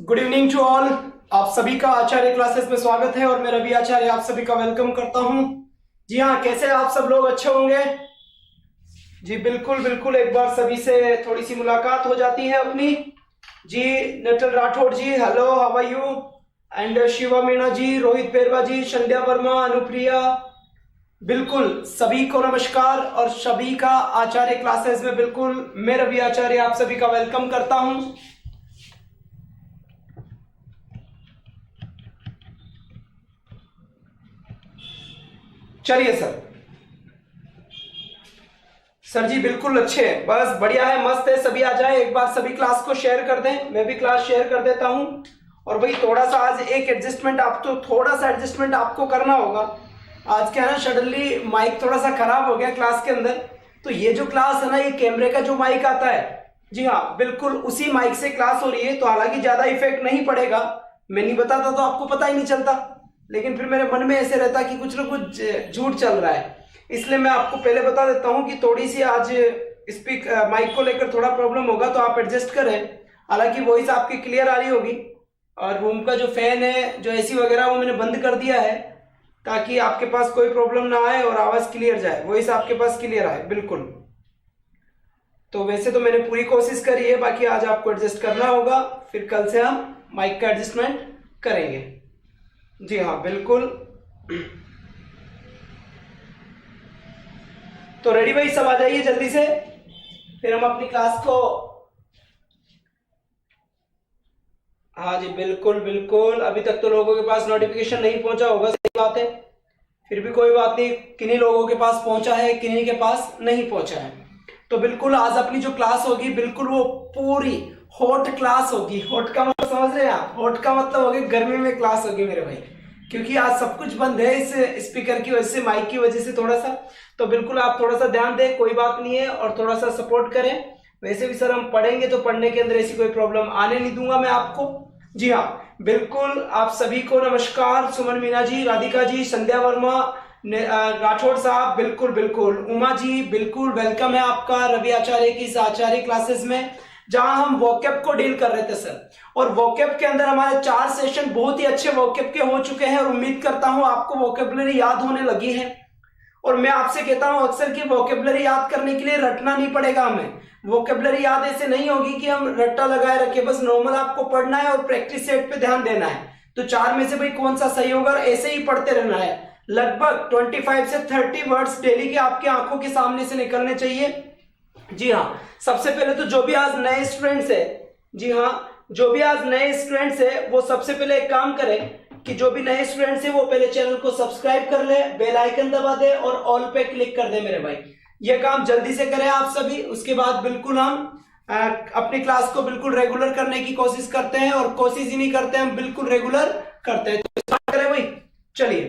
Good evening to all. आप सभी का आचार्य क्लासेस में स्वागत है और मैं रवि आचार्य आप सभी का वेलकम करता हूं। जी हाँ, कैसे आप सब लोग? अच्छे होंगे जी। बिल्कुल बिल्कुल, एक बार सभी से थोड़ी सी मुलाकात हो जाती है अपनी। जी Natal Rathore ji, hello, how are you? And Shiva Meena ji, Rohit Perwa ji, Sandhya Verma, Anupriya, बिल्कुल सभी को नमस्कार और सभी का आचार्य क्लासेस में बिल्कुल मैं रवि आचार्य आप सभी का वेलकम करता हूं। चलिए सर जी बिल्कुल अच्छे, बस बढ़िया है, मस्त है। सभी आ जाए, एक बार सभी क्लास को शेयर कर दें। मैं भी क्लास शेयर कर देता हूं। और वही थोड़ा सा आज एक एडजस्टमेंट, आप तो थोड़ा सा एडजस्टमेंट आपको करना होगा। आज क्या है ना, सडनली माइक थोड़ा सा खराब हो गया क्लास के अंदर। तो ये जो क्लास है ना, ये कैमरे का जो माइक आता है, जी हाँ बिल्कुल उसी माइक से क्लास हो रही है। तो हालांकि ज्यादा इफेक्ट नहीं पड़ेगा, मैं नहीं बताता तो आपको पता ही नहीं चलता, लेकिन फिर मेरे मन में ऐसे रहता कि कुछ ना कुछ झूठ चल रहा है। इसलिए मैं आपको पहले बता देता हूं कि थोड़ी सी आज माइक को लेकर थोड़ा प्रॉब्लम होगा, तो आप एडजस्ट करें। हालांकि वॉइस आपकी क्लियर आ रही होगी। और रूम का जो फैन है, जो एसी वगैरह, वो मैंने बंद कर दिया है ताकि आपके पास कोई प्रॉब्लम ना आए और आवाज क्लियर जाए, वॉइस आपके पास क्लियर आए बिल्कुल। तो वैसे तो मैंने पूरी कोशिश करी है, बाकी आज आपको एडजस्ट करना होगा। फिर कल से हम माइक का एडजस्टमेंट करेंगे। जी हाँ बिल्कुल। तो रेडी भाई, सब आ जाइए जल्दी से, फिर हम अपनी क्लास को। हाँ जी बिल्कुल बिल्कुल, अभी तक तो लोगों के पास नोटिफिकेशन नहीं पहुंचा होगा, सही बात है। फिर भी कोई बात नहीं, किन्हीं लोगों के पास पहुंचा है, किन्हीं के पास नहीं पहुंचा है। तो बिल्कुल आज अपनी जो क्लास होगी, बिल्कुल वो पूरी हॉट क्लास होगी। हॉट का मतलब समझ रहे हैं आप? हॉट का मतलब होगी गर्मी में क्लास होगी मेरे भाई, क्योंकि आज सब कुछ बंद है इस स्पीकर की वजह से, माइक की वजह से थोड़ा सा। तो बिल्कुल आप थोड़ा सा ध्यान दें, कोई बात नहीं है, और थोड़ा सा सपोर्ट करें। वैसे भी सर हम पढ़ेंगे तो पढ़ने के अंदर ऐसी कोई प्रॉब्लम आने नहीं दूंगा मैं आपको। जी हाँ बिल्कुल, आप सभी को नमस्कार। सुमन मीना जी, राधिका जी, संध्या वर्मा, राठौड़ साहब, बिल्कुल बिल्कुल, उमा जी, बिल्कुल वेलकम है आपका रवि आचार्य की इस आचार्य क्लासेस में, जहां हम वोकैब को डील कर रहे थे सर। और वोकैब के अंदर हमारे 4 सेशन बहुत ही अच्छे वोकैब के हो चुके हैं, और उम्मीद करता हूं आपको वोकैबुलरी याद होने लगी है। और मैं आपसे कहता हूं अक्सर कि वोकैबुलरी याद करने के लिए रटना नहीं पड़ेगा हमें। वोकैबुलरी याद ऐसे नहीं होगी कि हम रट्टा लगाए रखे, बस नॉर्मल आपको पढ़ना है और प्रैक्टिस सेट पे ध्यान देना है। तो 4 में से भाई कौन सा सही होगा, ऐसे ही पढ़ते रहना है। लगभग 25 से 30 वर्ड्स डेली के आपकी आंखों के सामने से निकलने चाहिए। जी हाँ, सबसे पहले तो जो भी आज नए स्टूडेंट्स है, जी हाँ जो भी आज नए स्टूडेंट्स है, वो सबसे पहले एक काम करें कि जो भी नए स्टूडेंट्स है वो पहले चैनल को सब्सक्राइब कर ले, बेल आइकन दबा दे और ऑल पे क्लिक कर दे मेरे भाई। ये काम जल्दी से करें आप सभी। उसके बाद बिल्कुल हम अपनी क्लास को बिल्कुल रेगुलर करने की कोशिश करते हैं, और कोशिश ही नहीं करते, हम बिल्कुल रेगुलर करते हैं। तो स्टार्ट करें भाई, चलिए।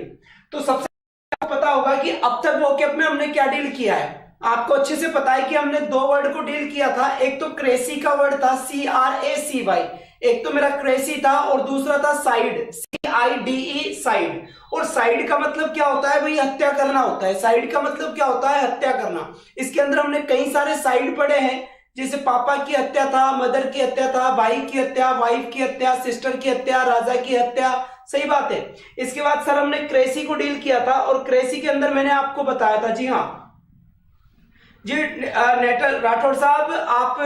तो सबसे पता होगा कि अब तक वोकैब में हमने क्या डील किया है। आपको अच्छे से पता है कि हमने 2 वर्ड को डील किया था। एक तो क्रेसी का वर्ड था, CRACY, एक तो मेरा क्रेसी था, और दूसरा था साइड, CIDE, साइड। और साइड का मतलब क्या होता है भाई? हत्या करना होता है। साइड का मतलब क्या होता है? हत्या करना। इसके अंदर हमने कई सारे साइड पढ़े हैं, जैसे पापा की हत्या था, मदर की हत्या था, भाई की हत्या, वाइफ की हत्या, सिस्टर की हत्या, राजा की हत्या, सही बात है। इसके बाद सर हमने क्रेसी को डील किया था, और क्रेसी के अंदर मैंने आपको बताया था, जी हाँ जी, नेटल राठौड़ साहब, आप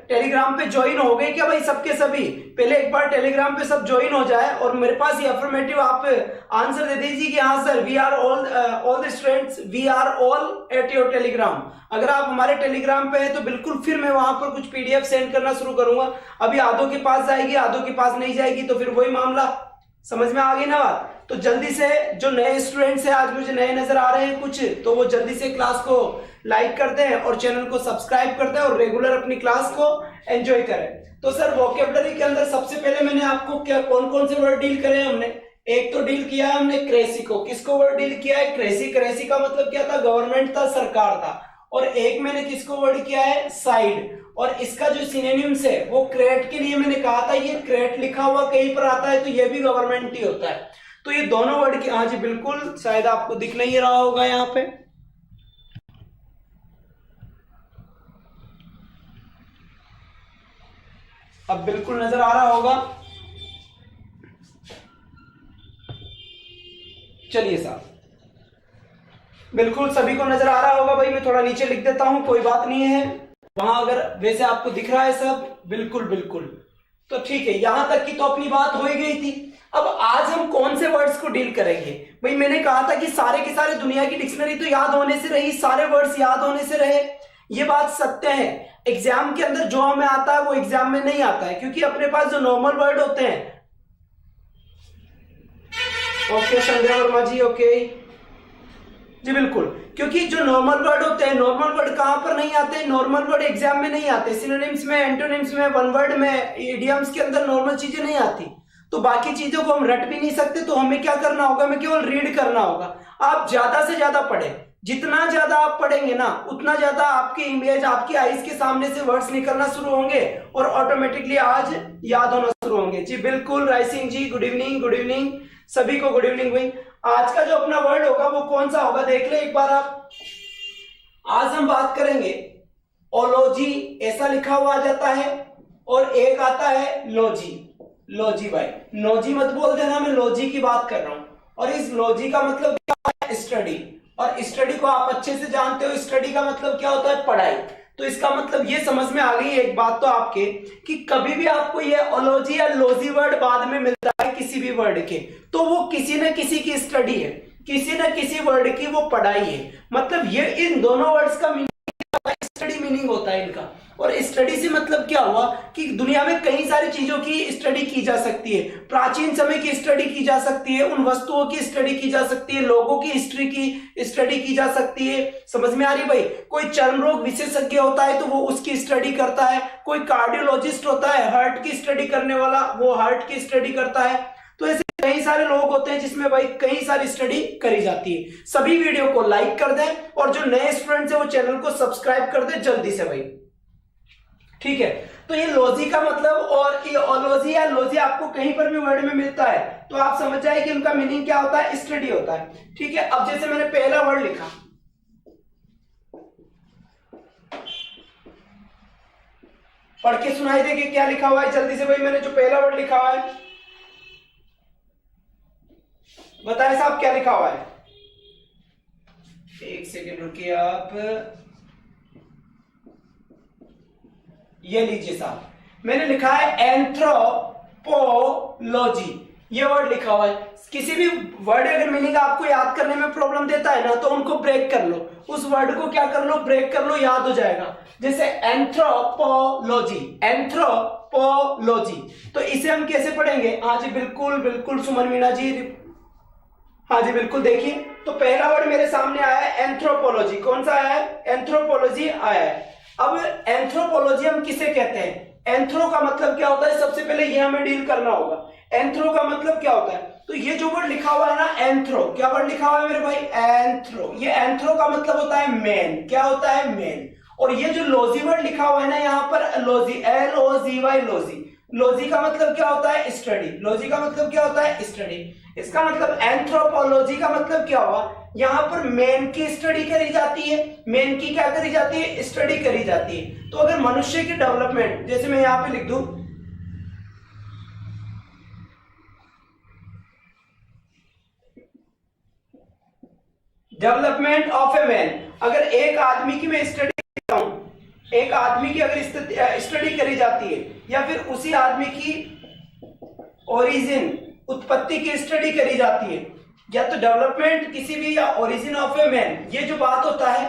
टेलीग्राम पे ज्वाइन हो गए क्या भाई? सबके सभी पहले एक बार टेलीग्राम पे सब ज्वाइन हो जाए, और मेरे पास ये अफर्मेटिव आप आंसर दे दीजिए कि हाँ sir, we are all the students, we are all at your Telegram. अगर आप हमारे टेलीग्राम पे हैं तो बिल्कुल फिर मैं वहां पर कुछ पीडीएफ सेंड करना शुरू करूंगा। अभी आधों के पास जाएगी, आधों के पास नहीं जाएगी, तो फिर वही मामला। समझ में आ गई ना बात? तो जल्दी से जो नए स्टूडेंट्स हैं, आज मुझे नए नजर आ रहे हैं कुछ, तो वो जल्दी से क्लास को लाइक कर दें और चैनल को सब्सक्राइब कर दें, और रेगुलर अपनी क्लास को एंजॉय करें। तो सर वोकैबुलरी के अंदर सबसे पहले मैंने आपको क्या कौन कौन से वर्ड डील करे हैं हमने? एक तो डील किया है हमने क्रेसी को। किसको वर्ड डील किया है? क्रेसी। क्रेसी का मतलब क्या था? गवर्नमेंट था, सरकार था। और एक मैंने किसको वर्ड किया है? साइड। और इसका जो सिनोनिम्स है वो क्रेट के लिए मैंने कहा था, ये क्रेट लिखा हुआ कहीं पर आता है तो ये भी गवर्नमेंट ही होता है। तो ये दोनों वर्ड की, हाँ जी बिल्कुल, शायद आपको दिख नहीं रहा होगा यहाँ पे, अब बिल्कुल नजर आ रहा होगा। चलिए साहब, बिल्कुल सभी को नजर आ रहा होगा भाई, मैं थोड़ा नीचे लिख देता हूं, कोई बात नहीं है, वहां अगर वैसे आपको दिख रहा है सब, बिल्कुल बिल्कुल, तो ठीक है, यहां तक की तो अपनी बात हो ही गई थी। अब आज हम कौन से वर्ड्स को डील करेंगे भाई? मैंने कहा था कि सारे के सारे दुनिया की डिक्शनरी तो याद होने से रही, सारे वर्ड्स याद होने से रहे, ये बात सत्य है। एग्जाम के अंदर जो हमें आता है वो एग्जाम में नहीं आता है, क्योंकि अपने पास जो नॉर्मल वर्ड होते हैं, ओके संध्या वर्मा जी, ओके जी, बिल्कुल, क्योंकि जो नॉर्मल वर्ड होते हैं, नॉर्मल वर्ड कहां पर नहीं आते? नॉर्मल वर्ड एग्जाम में नहीं आते, सिनोनिम्स में, एंटोनिम्स में, वन वर्ड में, इडियम्स के अंदर नॉर्मल चीजें नहीं आती, तो बाकी चीजों को हम रट भी नहीं सकते, तो हमें क्या करना होगा? हमें केवल रीड करना होगा। आप ज्यादा से ज्यादा पढ़ें, जितना ज्यादा आप पढ़ेंगे ना, उतना ज्यादा आपकी इमेज, आपकी आईज के सामने से वर्ड्स निकलना शुरू होंगे और ऑटोमेटिकली आज याद होना शुरू होंगे। जी बिल्कुल, राय सिंह जी गुड इवनिंग, गुड इवनिंग, सभी को गुड इवनिंग भाई। आज का जो अपना वर्ड होगा वो कौन सा होगा देख ले एक बार आप। आज हम बात करेंगे ओलॉजी, ऐसा लिखा हुआ आ जाता है, और एक आता है लॉजी। लॉजी भाई, लॉजी मत बोल देना, मैं लॉजी की बात कर रहा हूं। और इस लॉजी का मतलब क्या है? स्टडी, और स्टडी को आप अच्छे से जानते हो, स्टडी का मतलब क्या होता है? पढ़ाई। तो इसका मतलब ये समझ में आ गई एक बात तो आपके, कि कभी भी आपको ये ओलॉजी या लॉजी वर्ड बाद में मिलता है किसी भी वर्ड के, तो वो किसी न किसी की स्टडी है, किसी न किसी वर्ड की वो पढ़ाई है। मतलब ये इन दोनों वर्ड्स का स्टडी मीनिंग होता है इनका। और स्टडी से मतलब क्या हुआ कि दुनिया में कई सारी चीजों की स्टडी की जा सकती है, प्राचीन समय की स्टडी की जा सकती है, उन वस्तुओं की स्टडी की जा सकती है, लोगों की हिस्ट्री की स्टडी की जा सकती है। समझ में आ रही भाई? कोई चर्म रोग विशेषज्ञ होता है तो वो उसकी स्टडी करता है, कोई कार्डियोलॉजिस्ट होता है हार्ट की स्टडी करने वाला, वो हार्ट की स्टडी करता है। तो ऐसे कई सारे लोग होते हैं जिसमें भाई कई सारी स्टडी करी जाती है। सभी वीडियो को लाइक कर दें, और जो नए स्टूडेंट्स हैं वो चैनल को सब्सक्राइब कर दें जल्दी से भाई, ठीक है। तो ये लॉजी का मतलब, और ये ओलॉजी या लॉजी आपको कहीं पर भी वर्ड में मिलता है तो आप समझ जाए कि उनका मीनिंग क्या होता है? स्टडी होता है, ठीक है। अब जैसे मैंने पहला वर्ड लिखा, पढ़ के सुनाई देगी क्या लिखा हुआ है जल्दी से भाई? मैंने जो पहला वर्ड लिखा हुआ है बताएं साहब क्या लिखा हुआ है? एक सेकेंड रुकिए आप, ये लीजिए साहब, मैंने लिखा है एंथ्रोपोलॉजी, ये वर्ड लिखा हुआ है। किसी भी वर्ड अगर मीनिंग आपको याद करने में प्रॉब्लम देता है ना, तो उनको ब्रेक कर लो, उस वर्ड को क्या कर लो? ब्रेक कर लो, याद हो जाएगा। जैसे एंथ्रोपोलॉजी, एंथ्रोपोलॉजी, तो इसे हम कैसे पढ़ेंगे? हाँ जी बिल्कुल बिल्कुल, सुमन मीणा जी, हाँ जी बिल्कुल। देखिए, तो पहला वर्ड मेरे सामने आया है एंथ्रोपोलॉजी। कौन सा आया है? एंथ्रोपोलॉजी आया है। अब एंथ्रोपोलॉजी हम किसे कहते हैं? एंथ्रो का मतलब क्या होता है? सबसे पहले ये हमें डील करना होगा। एंथ्रो का मतलब क्या होता है? तो ये जो वर्ड लिखा हुआ है ना, एंथ्रो, क्या वर्ड लिखा हुआ है मेरे भाई? एंथ्रो। ये एंथ्रो का मतलब होता है मैन। क्या होता है? मैन। और ये जो लॉजी वर्ड लिखा हुआ है ना यहाँ पर, लॉजी, LOGY, लॉजी, लॉजी का मतलब क्या होता है? स्टडी। लॉजी का मतलब क्या होता है? स्टडी। इसका मतलब एंथ्रोपोलॉजी का मतलब क्या हुआ? यहां पर मैन की स्टडी करी जाती है। मैन की क्या करी जाती है? स्टडी करी जाती है। तो अगर मनुष्य की डेवलपमेंट, जैसे मैं यहां पे लिख दूं, डेवलपमेंट ऑफ ए मैन, अगर एक आदमी की मैं स्टडी करता हूं, एक आदमी की अगर स्टडी करी जाती है, या फिर उसी आदमी की ओरिजिन, उत्पत्ति की स्टडी करी जाती है, या तो डेवलपमेंट किसी भी, या ओरिजिन ऑफ ए मैन, ये जो बात होता है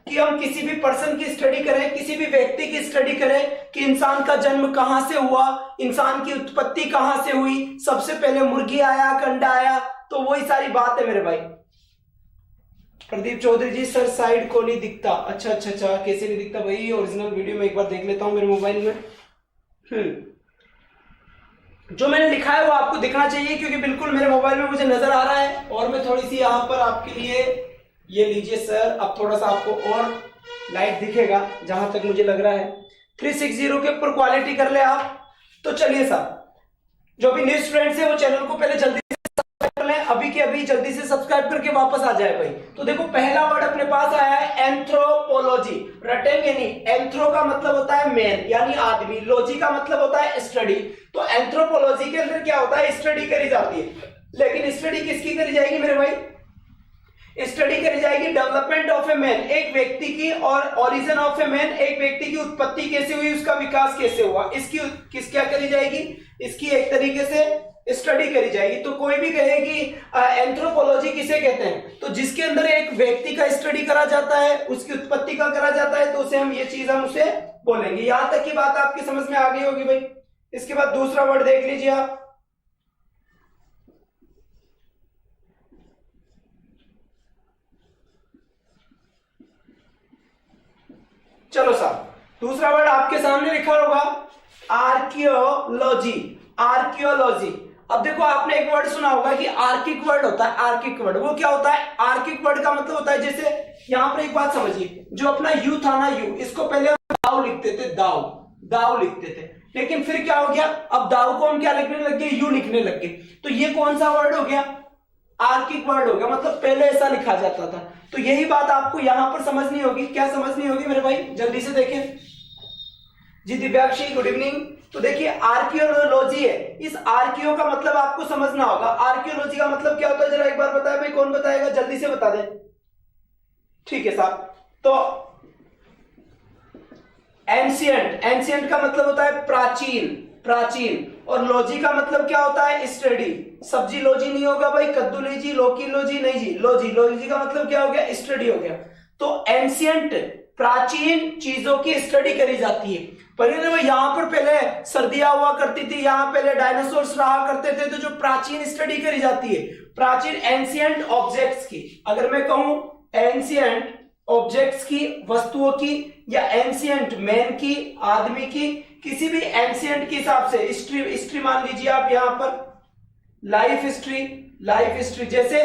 कि हम किसी भी पर्सन की स्टडी करें, किसी भी व्यक्ति की स्टडी करें कि इंसान का जन्म कहां से हुआ, इंसान की उत्पत्ति कहां से हुई, सबसे पहले मुर्गी आया, कंडा आया, तो वही सारी बात है मेरे भाई। प्रदीप चौधरी जी, सर साइड को नहीं दिखता। अच्छा अच्छा अच्छा, कैसे नहीं दिखता भाई? ओरिजिनल वीडियो में एक बार देख लेता हूं मेरे मोबाइल में। जो मैंने लिखा है वो आपको दिखना चाहिए, क्योंकि बिल्कुल मेरे मोबाइल में मुझे नजर आ रहा है। और मैं थोड़ी सी यहाँ पर आपके लिए, ये लीजिए सर, अब थोड़ा सा आपको और लाइट दिखेगा जहां तक मुझे लग रहा है। 360 के ऊपर क्वालिटी कर ले आप। तो चलिए साहब, जो भी न्यू स्टूडेंट्स है वो चैनल को पहले जल्दी से सब्सक्राइब कर लें, अभी के अभी जल्दी से सब्सक्राइब करके वापस आ जाए भाई। तो देखो पहला वर्ड अपने पास आया है एंथ्रोपोलॉजी, रटेंगे नहीं। एंथ्रो का मतलब होता है मैन यानी आदमी, लॉजी का मतलब होता है स्टडी। तो एंथ्रोपोलॉजी के अंदर क्या होता है, स्टडी करी जाती है। लेकिन स्टडी किसकी करी जाएगी मेरे भाई, स्टडी करी जाएगी डेवलपमेंट ऑफ ए मैन, एक व्यक्ति की, और ओरिजिन ऑफ ए मैन, एक व्यक्ति की उत्पत्ति कैसे हुई, उसका विकास कैसे हुआ, इसकी क्या करी जाएगी, इसकी एक तरीके से स्टडी करी जाएगी। तो कोई भी कहे कि एंथ्रोपोलॉजी किसे कहते हैं, तो जिसके अंदर एक व्यक्ति का स्टडी करा जाता है, उसकी उत्पत्ति का करा जाता है, तो उसे हम ये चीज हम उसे बोलेंगे। यहां तक की बात आपकी समझ में आ गई होगी भाई। इसके बाद दूसरा वर्ड देख लीजिए आप, चलो साहब दूसरा वर्ड आपके सामने लिखा होगा आर्कियोलॉजी। आर्कियोलॉजी, अब देखो आपने एक वर्ड सुना होगा कि आर्किक वर्ड होता है। आर्किक वर्ड वो क्या होता है, आर्किक वर्ड का मतलब होता है, जैसे यहां पर एक बात समझिए, जो अपना यू था ना, यू, इसको पहले हम दाव लिखते थे, दाव दाव लिखते थे, लेकिन फिर क्या हो गया, अब दाव को हम क्या लिखने लग गए, यू लिखने लग गए। तो ये कौन सा वर्ड हो गया, आर्किक वर्ड हो गया, मतलब पहले ऐसा लिखा जाता था। तो यही बात आपको यहां पर समझनी होगी। क्या समझनी होगी मेरे भाई, जल्दी से देखें जी। Divyanshi good evening. तो देखिए आर्कियोलॉजी है, इस आर्कियो का मतलब आपको समझना होगा। आर्कियोलॉजी का मतलब क्या होता है, जरा एक बार बताए भाई, कौन बताएगा, जल्दी से बता दे। ठीक है साहब, तो एंशियंट, एंशियंट का मतलब होता है प्राचीन, प्राचीन, और लॉजी का मतलब क्या होता है, स्टडी। सब्जी लॉजी नहीं होगा भाई, कद्दू लीजी, लौकी लॉजी नहीं जी, लॉजी, लॉजी का मतलब क्या हो गया, स्टडी हो गया। तो एंशियंट, प्राचीन चीजों की स्टडी करी जाती है। पर यहां पर पहले सर्दियां हुआ करती थी, यहां पहले डायनासोर्स रहा करते थे, तो जो प्राचीन स्टडी करी जाती है, प्राचीन एंशियंट ऑब्जेक्ट्स की, अगर मैं कहूं एंशियंट ऑब्जेक्ट्स की, वस्तुओं की, या एंशियंट मैन की, आदमी की, किसी भी एंशियंट के हिसाब से हिस्ट्री, हिस्ट्री मान लीजिए आप यहां पर लाइफ हिस्ट्री, लाइफ हिस्ट्री। जैसे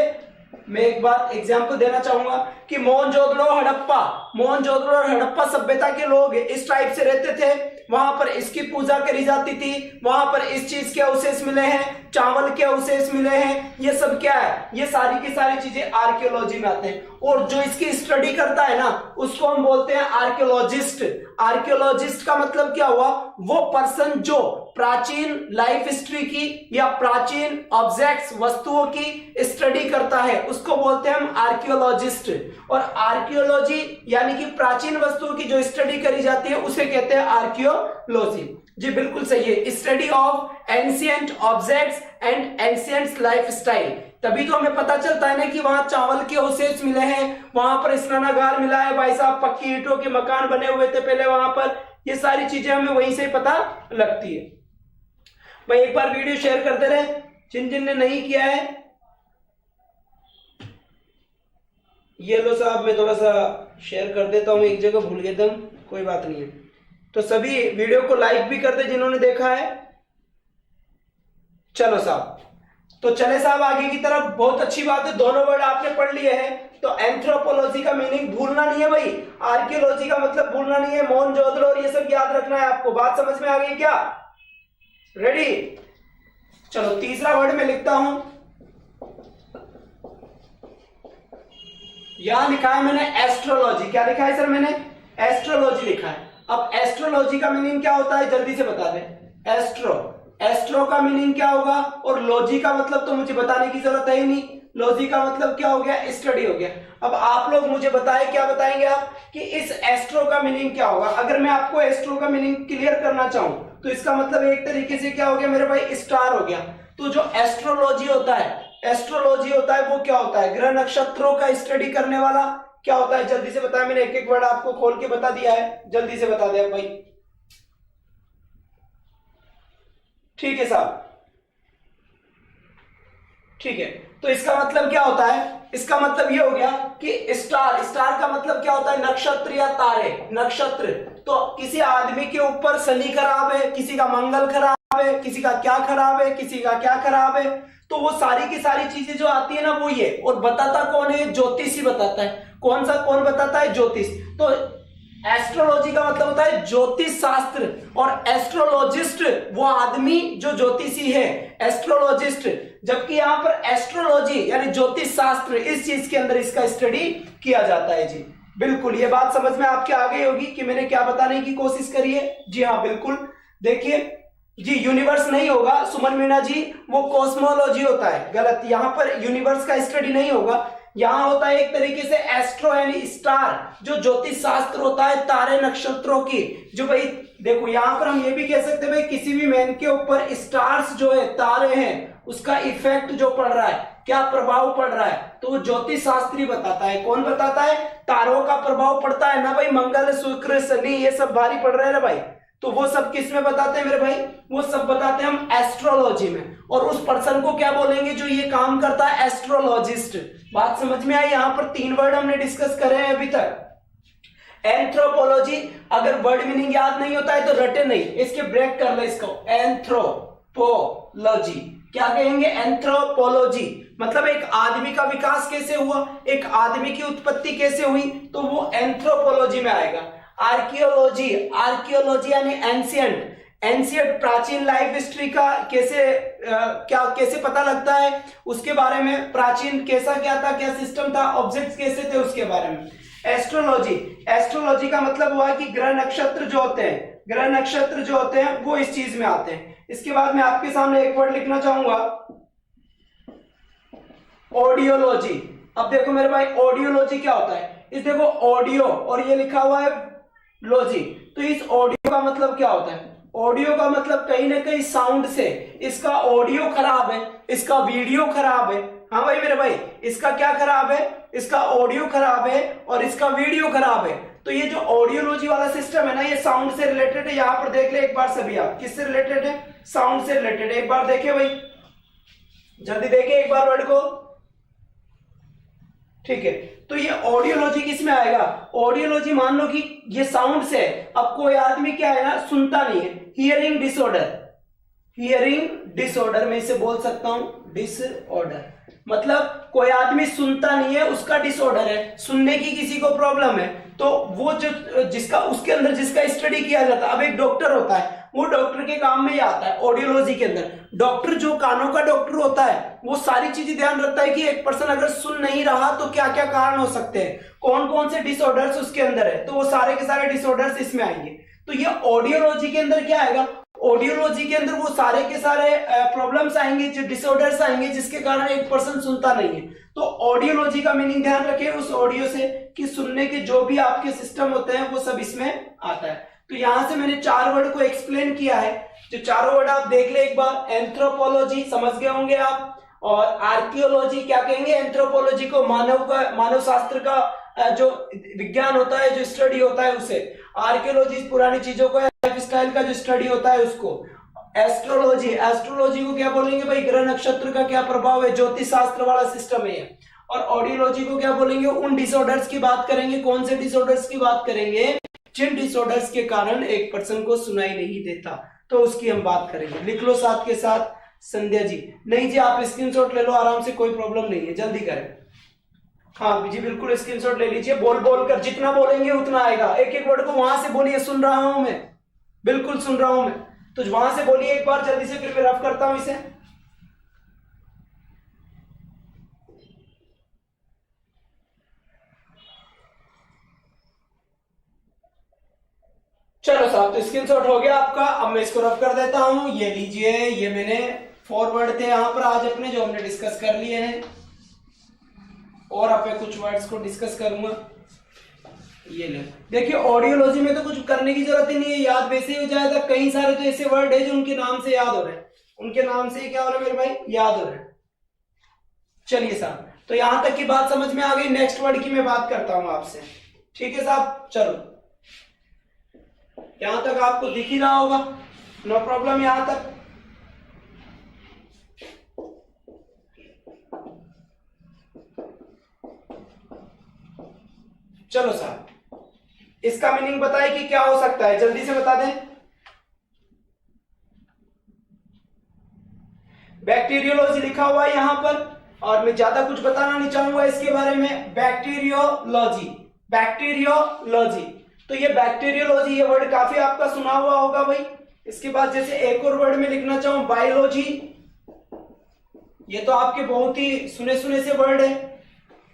मैं एक बात एग्जांपल देना चाहूंगा कि मोहनजोदड़ो हड़प्पा, मोहनजोदड़ो और हड़प्पा सभ्यता के लोग इस टाइप से रहते थे, वहां पर इसकी पूजा करी जाती थी, वहां पर इस चीज के अवशेष मिले हैं, चावल के अवशेष मिले हैं, ये सब क्या है, ये सारी की सारी चीजें आर्कियोलॉजी में आते हैं। और जो इसकी स्टडी करता है ना, उसको हम बोलते हैं आर्कियोलॉजिस्ट। आर्कियोलॉजिस्ट का मतलब क्या हुआ, वो पर्सन जो प्राचीन लाइफ हिस्ट्री की या प्राचीन ऑब्जेक्ट्स, वस्तुओं की स्टडी करता है, उसको बोलते हैं हम आर्कियोलॉजिस्ट। और आर्कियोलॉजी यानी कि प्राचीन वस्तुओं की जो स्टडी करी जाती है, उसे कहते हैं आर्कियोलॉजी। जी बिल्कुल सही है, study of ancient objects and ancient life style. तभी तो हमें पता चलता है ना कि वहां चावल के अवशेष मिले हैं, वहां पर स्नानागार मिला है भाई साहब, पक्की ईंटों के मकान बने हुए थे पहले वहां पर, ये सारी चीजें हमें वहीं से पता लगती है। भाई एक बार वीडियो शेयर करते रहे, जिन जिन ने नहीं किया है। ये लो साहब, मैं थोड़ा सा शेयर कर देता हूं, एक जगह भूल गए थे, कोई बात नहीं है। तो सभी वीडियो को लाइक भी कर दे जिन्होंने देखा है। चलो साहब, तो चले साहब आगे की तरफ। बहुत अच्छी बात है, दोनों वर्ड आपने पढ़ लिए हैं। तो एंथ्रोपोलॉजी का मीनिंग भूलना नहीं है भाई, आर्कियोलॉजी का मतलब भूलना नहीं है, मोहनजोदड़ो और ये सब याद रखना है आपको। बात समझ में आ गई क्या, रेडी? चलो तीसरा वर्ड में लिखता हूं, यहां लिखा है मैंने एस्ट्रोलॉजी। क्या लिखा है सर मैंने, एस्ट्रोलॉजी लिखा है। अब एस्ट्रोलॉजी का मीनिंग क्या होता है, जल्दी से बता दें। एस्ट्रो, एस्ट्रो का मीनिंग क्या होगा, और लॉजी का मतलब तो मुझे बताने की जरूरत है ही नहीं, लॉजी का मतलब क्या हो गया, स्टडी हो गया। अब आप लोग मुझे बताएं, क्या बताएंगे आप कि इस एस्ट्रो का मीनिंग क्या होगा। अगर मैं आपको एस्ट्रो का मीनिंग क्लियर करना चाहूं तो इसका मतलब एक तरीके से क्या हो गया मेरे भाई, स्टार हो गया। तो जो एस्ट्रोलॉजी होता है, एस्ट्रोलॉजी होता है वो क्या होता है, ग्रह नक्षत्रों का स्टडी करने वाला क्या होता है, जल्दी से बताया। मैंने एक एक वर्ड आपको खोल के बता दिया है, जल्दी से बता दिया भाई। ठीक है साहब, ठीक है। तो इसका मतलब क्या होता है, इसका मतलब ये हो गया कि स्टार, स्टार का मतलब क्या होता है, नक्षत्र या तारे, नक्षत्र। तो किसी आदमी के ऊपर शनि खराब है, किसी का मंगल खराब है, किसी का क्या खराब है, किसी का क्या खराब है, तो वो सारी की सारी चीजें जो आती है ना वो ये। और बताता कौन है, ज्योतिषी बताता है। कौन सा, कौन बताता है, ज्योतिष। तो एस्ट्रोलॉजी का मतलब होता है ज्योतिष शास्त्र, और एस्ट्रोलॉजिस्ट वो आदमी जो ज्योतिषी है, एस्ट्रोलॉजिस्ट। जबकि यहाँ पर एस्ट्रोलॉजी यानी ज्योतिष शास्त्र, इस चीज के अंदर इसका स्टडी किया जाता है जी। बिल्कुल, ये बात समझ में आपके आ गई होगी कि मैंने क्या बताने की कोशिश करी है। जी हाँ बिल्कुल, देखिए जी, यूनिवर्स नहीं होगा सुमन मीणा जी, वो कॉस्मोलॉजी होता है। गलत, यहाँ पर यूनिवर्स का स्टडी नहीं होगा, यहाँ होता है एक तरीके से एस्ट्रो यानी स्टार, जो ज्योतिष शास्त्र होता है तारे नक्षत्रों की। जो भाई देखो, यहाँ पर हम ये भी कह सकते हैं भाई किसी भी मैन के ऊपर स्टार्स जो है, तारे हैं, उसका इफेक्ट जो पड़ रहा है, क्या प्रभाव पड़ रहा है, तो वो ज्योतिष शास्त्री बताता है। कौन बताता है? तारों का प्रभाव पड़ता है ना भाई, मंगल शुक्र शनि ये सब भारी पड़ रहे हैं ना भाई, तो वो सब किस में बताते हैं मेरे भाई? वो सब बताते हैं हम एस्ट्रोलॉजी में। और उस पर्सन को क्या बोलेंगे जो ये काम करता है? एस्ट्रोलॉजिस्ट। बात समझ में आई? यहाँ पर 3 वर्ड हमने डिस्कस करे हैं अभी तक। एंथ्रोपोलॉजी, अगर वर्ड मीनिंग याद नहीं होता है तो रटे नहीं, इसके ब्रेक कर ले इसको। एंथ्रोपोलॉजी क्या कहेंगे? एंथ्रोपोलॉजी मतलब एक आदमी का विकास कैसे हुआ, एक आदमी की उत्पत्ति कैसे हुई, तो वो एंथ्रोपोलॉजी में आएगा। आर्कियोलॉजी, आर्कियोलॉजी यानी एंशियंट, एंशियंट प्राचीन लाइफ हिस्ट्री का कैसे पता लगता है, उसके बारे में, प्राचीन कैसा क्या था, क्या सिस्टम था, ऑब्जेक्ट्स कैसे थे, उसके बारे में। एस्ट्रोलॉजी, एस्ट्रोलॉजी का मतलब हुआ कि ग्रह नक्षत्र जो होते हैं, ग्रह नक्षत्र जो होते हैं वो इस चीज में आते हैं। इसके बाद मैं आपके सामने एक वर्ड लिखना चाहूंगा, ऑडियोलॉजी। अब देखो मेरे भाई, ऑडियोलॉजी क्या होता है? इस देखो ऑडियो और ये लिखा हुआ है लॉजी, तो इस ऑडियो का मतलब क्या होता है? ऑडियो का मतलब कहीं ना कहीं साउंड से, इसका ऑडियो खराब है, इसका वीडियो खराब है। हाँ भाई मेरे भाई, इसका क्या खराब है? इसका ऑडियो खराब है और इसका वीडियो खराब है। तो ये जो ऑडियोलॉजी वाला सिस्टम है ना, ये साउंड से रिलेटेड है। यहां पर देख ले एक बार सभी आप, किससे रिलेटेड है? साउंड से रिलेटेड है। एक बार देखिए भाई, जल्दी देखिए एक बार वर्ड को, ठीक है। तो ये ऑडियोलॉजी किस में आएगा? ऑडियोलॉजी मान लो कि ये साउंड से, अब कोई आदमी क्या है ना, सुनता नहीं है, हियरिंग डिसऑर्डर, हियरिंग डिसऑर्डर मैं इसे बोल सकता हूं डिसऑर्डर, मतलब कोई आदमी सुनता नहीं है, उसका डिसऑर्डर है, सुनने की किसी को प्रॉब्लम है, तो वो जो जिसका उसके अंदर जिसका स्टडी किया जाता है, अब एक डॉक्टर होता है, वो डॉक्टर के काम में ही आता है ऑडियोलॉजी के अंदर। डॉक्टर जो कानों का डॉक्टर होता है, वो सारी चीजें ध्यान रखता है कि एक पर्सन अगर सुन नहीं रहा तो क्या क्या कारण हो सकते हैं, कौन कौन से डिसऑर्डर्स उसके अंदर है, तो वो सारे के सारे डिसऑर्डर्स इसमें आएंगे। तो ये ऑडियोलॉजी के अंदर क्या आएगा? ऑडियोलॉजी के अंदर वो सारे के सारे प्रॉब्लम्स आएंगे, जो डिसऑर्डर्स आएंगे जिसके कारण एक पर्सन सुनता नहीं है। तो ऑडियोलॉजी का मीनिंग ध्यान रखें उस ऑडियो से, कि सुनने के जो भी आपके सिस्टम होते हैं वो सब इसमें आता है। तो यहां से मैंने 4 वर्ड को एक्सप्लेन किया है, जो चारों वर्ड आप देख ले एक बार। एंथ्रोपोलॉजी समझ गए होंगे आप, और आर्कियोलॉजी क्या कहेंगे? एंथ्रोपोलॉजी को मानव शास्त्र का जो विज्ञान होता है, जो स्टडी होता है उसे। आर्कियोलॉजी पुरानी चीजों को, लाइफ स्टाइल का जो स्टडी होता है उसको। एस्ट्रोलॉजी, एस्ट्रोलॉजी को क्या बोलेंगे भाई? ग्रह नक्षत्र का क्या प्रभाव है, ज्योतिष शास्त्र वाला सिस्टम है। और ऑडियोलॉजी को क्या बोलेंगे? उन डिसऑर्डर्स की बात करेंगे। कौन से डिसऑर्डर्स की बात करेंगे? जिन डिसऑर्डर्स के कारण एक पर्सन को सुनाई नहीं देता, तो उसकी हम बात करेंगे। लिख लो साथ के साथ। संध्या जी, नहीं जी आप स्क्रीनशॉट ले लो आराम से, कोई प्रॉब्लम नहीं है, जल्दी करें। हाँ जी बिल्कुल स्क्रीनशॉट ले लीजिए, बोल बोल कर जितना बोलेंगे उतना आएगा। एक एक वर्ड को वहां से बोलिए, सुन रहा हूं मैं, बिल्कुल सुन रहा हूं मैं, तो वहां से बोलिए एक बार जल्दी से, फिर मैं रफ करता हूं इसे। चलो साहब, तो स्क्रीनशॉट हो गया आपका। अब मैं इसको रफ कर देता हूं। ये लीजिए, ये मैंने फॉरवर्ड थे यहाँ पर आज अपने, जो हमने डिस्कस कर लिए हैं, और अब मैं कुछ वर्ड्स को डिस्कस करूंगा। ये ले देखिए, ऑडियोलॉजी में तो कुछ करने की जरूरत ही नहीं है, याद वैसे ही हो जाएगा। कई सारे तो ऐसे वर्ड है जो उनके नाम से याद हो रहे हैं, उनके नाम से क्या हो रहा है मेरे भाई? याद हो रहे हैं। चलिए साहब, तो यहां तक की बात समझ में आ गई। नेक्स्ट वर्ड की मैं बात करता हूं आपसे, ठीक है साहब? चलो, यहां तक आपको दिख ही रहा होगा, नो प्रॉब्लम यहां तक। चलो साहब, इसका मीनिंग बताए कि क्या हो सकता है, जल्दी से बता दें। बैक्टीरियोलॉजी लिखा हुआ है यहां पर, और मैं ज्यादा कुछ बताना नहीं चाहूंगा इसके बारे में। बैक्टीरियोलॉजी, बैक्टीरियोलॉजी, तो तो ये बैक्टीरियोलॉजी, ये वर्ड काफी आपका सुना हुआ होगा भाई। इसके बाद जैसे एक और वर्ड में लिखना चाहूं बायोलॉजी, ये तो आपके बहुत ही सुने सुने से वर्ड है।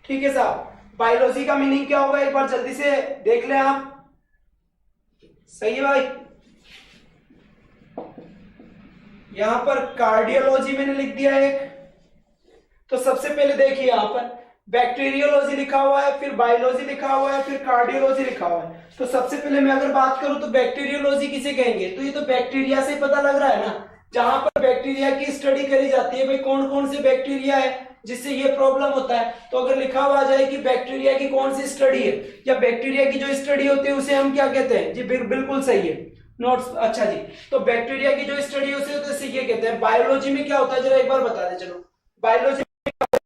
ठीक है साहब, बायोलॉजी का मीनिंग क्या होगा एक बार जल्दी से देख लें आप। सही है भाई। यहां पर कार्डियोलॉजी मैंने लिख दिया एक। तो सबसे पहले देखिए यहां पर बैक्टीरियोलॉजी लिखा हुआ है, फिर बायोलॉजी लिखा हुआ है, फिर कार्डियोलॉजी लिखा हुआ है। तो सबसे पहले मैं अगर बात करूं तो बैक्टीरियोलॉजी किसे कहेंगे, तो ये तो बैक्टीरिया से पता लग रहा है ना, जहां पर बैक्टीरिया की स्टडी करी जाती है भाई, कौन कौन से बैक्टीरिया है जिससे ये प्रॉब्लम होता है। तो अगर लिखा हुआ जाए कि बैक्टीरिया की कौन सी स्टडी है, या बैक्टीरिया की जो स्टडी होती है उसे हम क्या कहते हैं जी, बिल्कुल सही है नोट्स। अच्छा जी, तो बैक्टीरिया की जो स्टडी होती है उसे ये कहते हैं। बायोलॉजी में क्या होता है जरा एक बार बता दें। चलो बायोलॉजी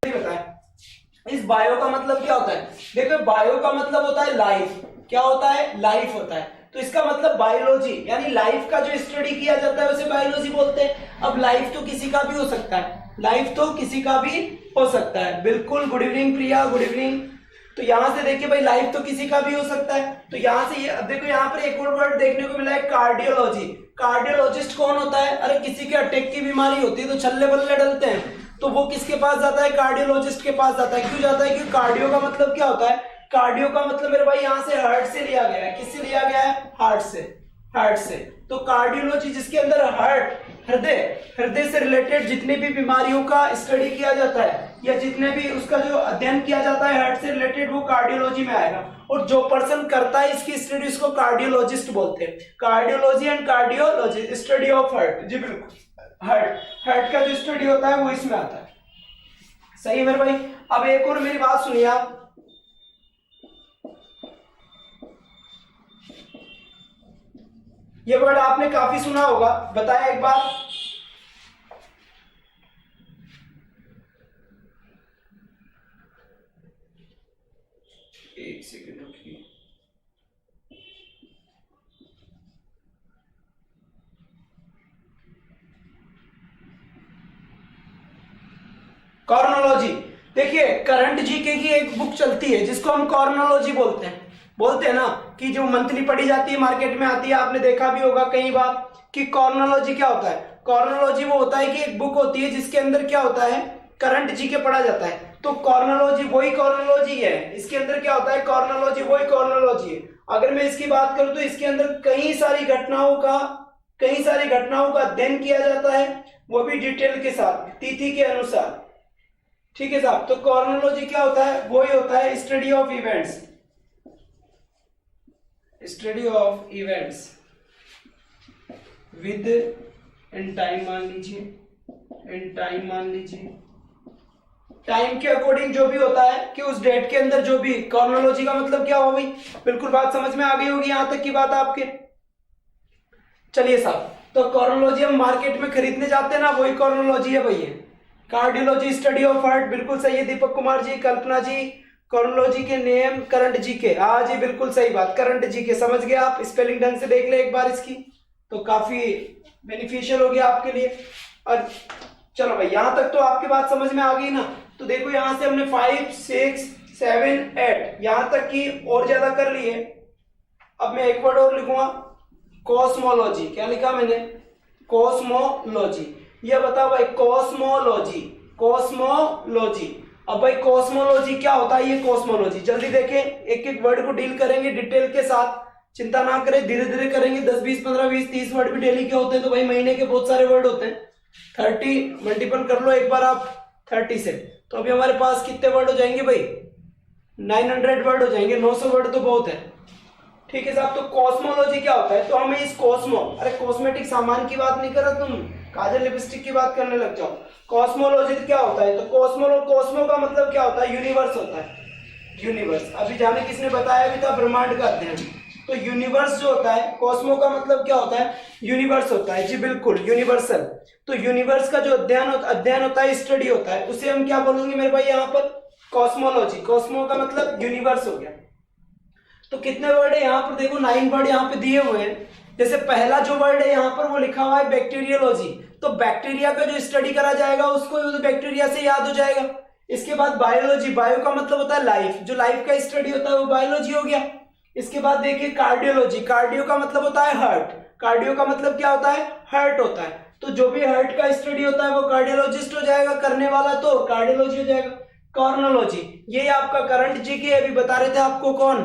में बताएं, इस बायो का मतलब क्या होता है। देखो बायो का मतलब होता है लाइफ। क्या होता है, लाइफ होता है। तो इसका मतलब बायोलॉजी यानी लाइफ का जो स्टडी किया जाता है उसे बायोलॉजी बोलते हैं। अब लाइफ तो किसी का भी हो सकता है, लाइफ तो किसी का भी हो सकता है। बिल्कुल, गुड इवनिंग प्रिया, गुड इवनिंग। तो यहां से देखिए भाई लाइफ तो किसी का भी हो सकता है। तो यहां से ये अब देखो यहां पर एक और वर्ड देखने को मिला है कार्डियोलॉजी। कार्डियोलॉजिस्ट कौन होता है, अरे किसी के अटैक की बीमारी होती है तो छल्ले बल्ले डलते हैं, तो वो किसके पास जाता है, कार्डियोलॉजिस्ट के पास जाता है। क्यों जाता है, क्योंकि कार्डियो का मतलब क्या होता है, कार्डियो का मतलब मेरे भाई यहां से हार्ट से लिया गया है। किससे लिया गया है, हार्ट से, हार्ट से। तो कार्डियोलॉजी जिसके अंदर हार्ट, हृदय, हृदय से रिलेटेड जितनी भी बीमारियों का स्टडी किया जाता है या जितने भी उसका जो अध्ययन किया जाता है हार्ट से रिलेटेड, वो कार्डियोलॉजी में आएगा। और जो पर्सन करता है इसकी स्टडी उसको कार्डियोलॉजिस्ट बोलते हैं। Cardiology and cardiology, study of heart. जी बिल्कुल, हार्ट, हार्ट का जो स्टडी होता है वो इसमें आता है। सही है मेरे भाई। अब एक और मेरी बात सुनिए आप, ये वर्ड आपने काफी सुना होगा, बताया एक बार। एक सेकंड रुकिए। कॉर्नोलॉजी, देखिए करंट जीके की एक बुक चलती है जिसको हम कॉर्नोलॉजी बोलते हैं ना, कि जो मंथली पढ़ी जाती है, मार्केट में आती है, आपने देखा भी होगा कई बार कि कॉर्नोलॉजी क्या होता है। कॉर्नोलॉजी वो होता है कि एक बुक होती है जिसके अंदर क्या होता है, करंट जीके पढ़ा जाता है। तो कॉर्नोलॉजी वही कॉर्नोलॉजी है, इसके अंदर क्या होता है, कॉर्नोलॉजी वही कॉर्नोलॉजी है। अगर मैं इसकी बात करूं तो इसके अंदर कई सारी घटनाओं का अध्ययन किया जाता है, वो भी डिटेल के साथ, तिथि के अनुसार। ठीक है साहब। तो कॉर्नोलॉजी क्या होता है, वो ही होता है study of events, study of events with in time, मान लीजिए इन टाइम, मान लीजिए टाइम के अकॉर्डिंग जो भी होता है कि उस डेट के अंदर जो भी। कॉर्नोलॉजी का मतलब क्या हो गई, बिल्कुल बात समझ में आ गई होगी यहां तक की बात आपके। चलिए साहब, तो कॉर्नोलॉजी हम मार्केट में खरीदने जाते हैं ना, वही कॉर्नोलॉजी है भैया। कार्डियोलॉजी स्टडी ऑफ हार्ट, बिल्कुल सही है दीपक कुमार जी, कल्पना जी। कॉर्नोलॉजी के नेम करंट जीके, हाँ जी बिल्कुल सही बात, करंट जीके समझ गए आप। स्पेलिंग ढंग से देख ले एक बार इसकी, तो काफी बेनिफिशियल हो गया आपके लिए। और चलो भाई यहां तक तो आपकी बात समझ में आ गई ना। तो देखो यहां से हमने 5, 6, 7, 8 यहां तक की और ज्यादा कर ली है। अब मैं एक वर्ड और लिखूंगा, कॉस्मोलॉजी। क्या लिखा मैंने, कॉस्मोलॉजी। ये बताओ भाई, कॉस्मोलॉजी, कॉस्मोलॉजी। अब भाई कॉस्मोलॉजी क्या होता है, ये कॉस्मोलॉजी जल्दी देखें, एक एक वर्ड को डील करेंगे डिटेल के साथ, चिंता ना करें, धीरे धीरे करेंगे। 10, 20, 15, 20, 30 वर्ड भी डेली के होते हैं, तो भाई महीने के बहुत सारे वर्ड होते हैं। 30 मल्टीपल कर लो एक बार आप 30 से, तो अभी हमारे पास कितने वर्ड हो जाएंगे भाई, 900 वर्ड हो जाएंगे। 900 वर्ड तो बहुत है। ठीक है साहब। तो कॉस्मोलॉजी क्या होता है, तो हमें इस कॉस्मो, अरे कॉस्मेटिक सामान की बात नहीं कर रहा, तुम काजल लिपस्टिक की बात करने लग जाओ। कॉस्मोलॉजी क्या होता है, तो कॉस्मो का मतलब क्या होता है, यूनिवर्स होता है, यूनिवर्स। अभी जाने किसने बताया भी था, ब्रह्मांड का अध्ययन। तो यूनिवर्स जो होता है, कॉस्मो का मतलब क्या होता है, यूनिवर्स होता है। जी बिल्कुल, यूनिवर्सल। तो यूनिवर्स का जो अध्ययन होता है, स्टडी होता है, उसे हम क्या बोलेंगे मेरे भाई यहाँ पर, कॉस्मोलॉजी। कॉस्मो का मतलब यूनिवर्स हो गया। तो कितने वर्ड है यहाँ पर, देखो 9 वर्ड यहाँ पे दिए हुए हैं। जैसे पहला जो वर्ड है यहाँ पर वो लिखा हुआ है बैक्टीरियोलॉजी, तो बैक्टीरिया का जो स्टडी करा जाएगा उसको तो बैक्टीरिया से याद हो जाएगा। इसके बाद बायोलॉजी, बायो का मतलब होता है लाइफ, जो लाइफ का स्टडी होता है वो बायोलॉजी हो गया। इसके बाद देखिए कार्डियोलॉजी, कार्डियो का मतलब होता है हार्ट, कार्डियो का मतलब क्या होता है, हार्ट होता है। तो जो भी हार्ट का स्टडी होता है वो कार्डियोलॉजिस्ट हो जाएगा, करने वाला तो कार्डियोलॉजी हो जाएगा। कॉर्नोलॉजी, ये आपका करंट जीके अभी बता रहे थे आपको कौन,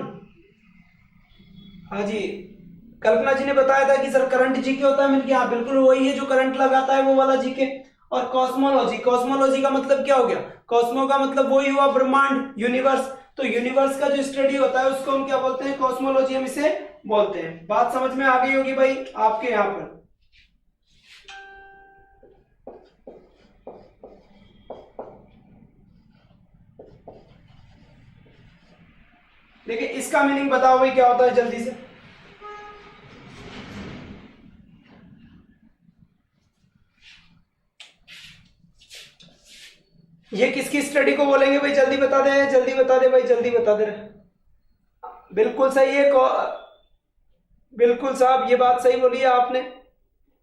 हाँ जी कल्पना जी ने बताया था कि सर करंट जीके होता है, मिल हाँ बिल्कुल वही है जो करंट लगाता है वो वाला जीके। और कॉस्मोलॉजी, कॉस्मोलॉजी का मतलब क्या हो गया, कॉस्मो का मतलब वही हुआ ब्रह्मांड, यूनिवर्स। तो यूनिवर्स का जो स्टडी होता है उसको हम क्या बोलते हैं, कॉस्मोलॉजी हम इसे बोलते हैं। बात समझ में आ गई होगी भाई आपके यहाँ पर। देखिए इसका मीनिंग बताओ भाई क्या होता है जल्दी से। ये किसकी स्टडी को बोलेंगे भाई, जल्दी बता दे, जल्दी बता दे भाई, जल्दी बता दे। बिल्कुल सही है, बिल्कुल साहब ये बात सही बोली है आपने,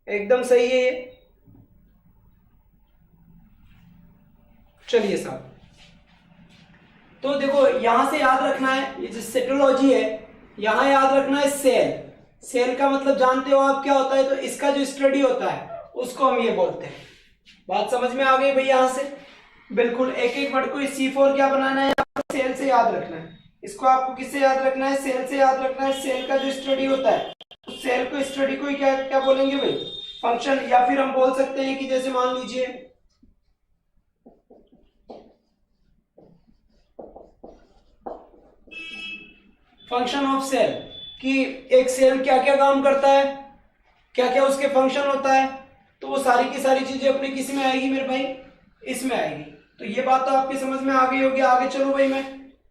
एकदम सही है ये। चलिए साहब, तो देखो यहां से याद रखना है, ये जो साइटोलॉजी है यहां याद रखना है सेल, सेल का मतलब जानते हो आप क्या होता है, तो इसका जो स्टडी होता है उसको हम ये बोलते हैं। बात समझ में आ गई भाई यहाँ से, बिल्कुल एक एक वर्ड को C4 क्या बनाना है, सेल से याद रखना है। इसको आपको किससे याद रखना है, सेल से याद रखना है। सेल का जो स्टडी होता है उस सेल को स्टडी को ही क्या क्या बोलेंगे भाई, फंक्शन, या फिर हम बोल सकते हैं कि जैसे मान लीजिए फंक्शन ऑफ सेल, कि एक सेल क्या क्या काम करता है, क्या क्या उसके फंक्शन होता है, तो वो सारी की सारी चीजें अपने किस में आएगी मेरे भाई, इसमें आएगी। तो ये बात तो आपकी समझ में आ गई होगी। आगे चलो भाई, मैं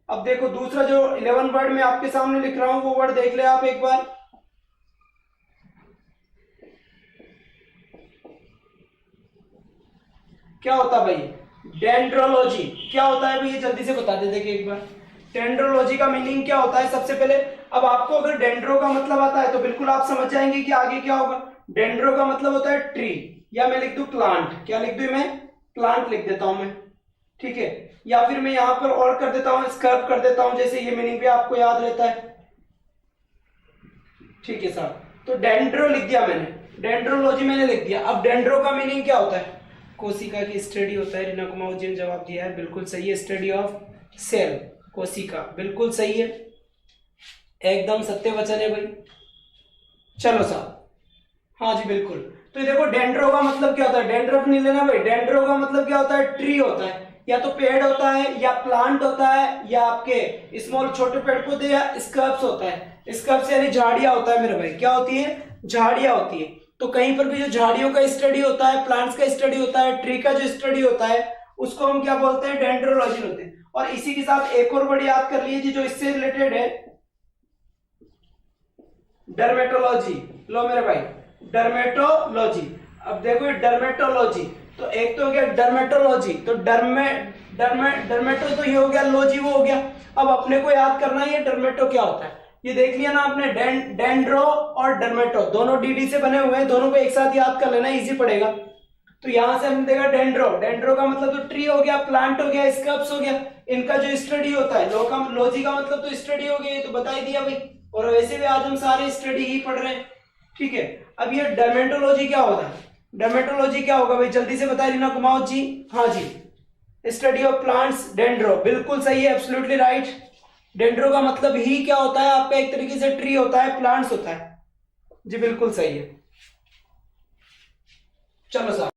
अब देखो दूसरा जो 11 वर्ड में आपके सामने लिख रहा हूं वो वर्ड देख ले आप एक बार। क्या होता है भाई, डेंड्रोलॉजी, क्या होता है भाई ये जल्दी से बता दे, देखिए एक बार डेंड्रोलॉजी का मीनिंग क्या होता है सबसे पहले। अब आपको अगर डेंड्रो का मतलब आता है तो बिल्कुल आप समझ जाएंगे कि आगे क्या होगा। डेंड्रो का मतलब होता है ट्री, या मैं लिख दूं प्लांट, क्या लिख दूं मैं, प्लांट लिख देता हूं मैं, ठीक है। या फिर मैं यहां पर और कर देता हूं, स्कर्प कर देता हूं, जैसे ये मीनिंग भी आपको याद रहता है, ठीक है साहब। तो डेंड्रो लिख दिया मैंने, डेंड्रोलॉजी मैंने लिख दिया। अब डेंड्रो का मीनिंग क्या होता है, कोशिका की स्टडी होता है। रीना कुमार जी ने जवाब दिया है, बिल्कुल सही है, स्टडी ऑफ सेल, कोशिका, बिल्कुल सही है, एकदम सत्य वचन है भाई। चलो साहब, हाँ जी बिल्कुल। तो देखो डेंड्रो का मतलब क्या होता है, डेंड्रफ नहीं लेना भाई, डेंड्रो का मतलब क्या होता है, ट्री होता है, या तो पेड़ होता है या प्लांट होता है या आपके स्मॉल छोटे पेड़ पौधे या स्कर्प्स होता है। स्कर्प्स यानी झाड़ियां होता है मेरे भाई, क्या होती है, झाड़ियां होती है। तो कहीं पर भी जो झाड़ियों का स्टडी होता है, प्लांट्स का स्टडी होता है, ट्री का जो स्टडी होता है उसको हम क्या बोलते हैं, डेंड्रोलॉजी बोलते हैं। और इसी के साथ एक और वर्ड याद कर लीजिए जो इससे रिलेटेड है, डर्मेटोलॉजी। लो मेरे भाई, डर्मेटोलॉजी। अब देखो डर्मेटोलॉजी, तो एक तो हो गया डर्मेटोलॉजी, तो डर्मेटो तो ये हो गया, लॉजी वो हो गया। अब अपने को याद करना है ये डर्मेटो क्या होता है, ये देख लिया ना आपने, डेंड्रो और डर्मेटो दोनों डीडी से बने हुए हैं, दोनों को एक साथ याद कर लेना, इजी पड़ेगा। तो यहां से हमने देखा डेंड्रो, डेंड्रो का मतलब तो ट्री हो गया, प्लांट हो गया, स्कर्प्स हो गया, इनका जो स्टडी होता है। लॉजी का मतलब तो स्टडी हो गया, ये तो बता ही दिया भाई, और वैसे भी आज हम सारे स्टडी ही पढ़ रहे हैं, ठीक है। अब ये डर्मेटोलॉजी क्या होता है, डर्मेटोलॉजी क्या होगा भाई, जल्दी से बताइए रीना कुमार जी। हाँ जी, स्टडी ऑफ प्लांट्स, डेंड्रो, बिल्कुल सही है, एब्सोल्युटली राइट। डेंड्रो का मतलब ही क्या होता है आपका, एक तरीके से ट्री होता है, प्लांट्स होता है जी, बिल्कुल सही है। चलो साहब,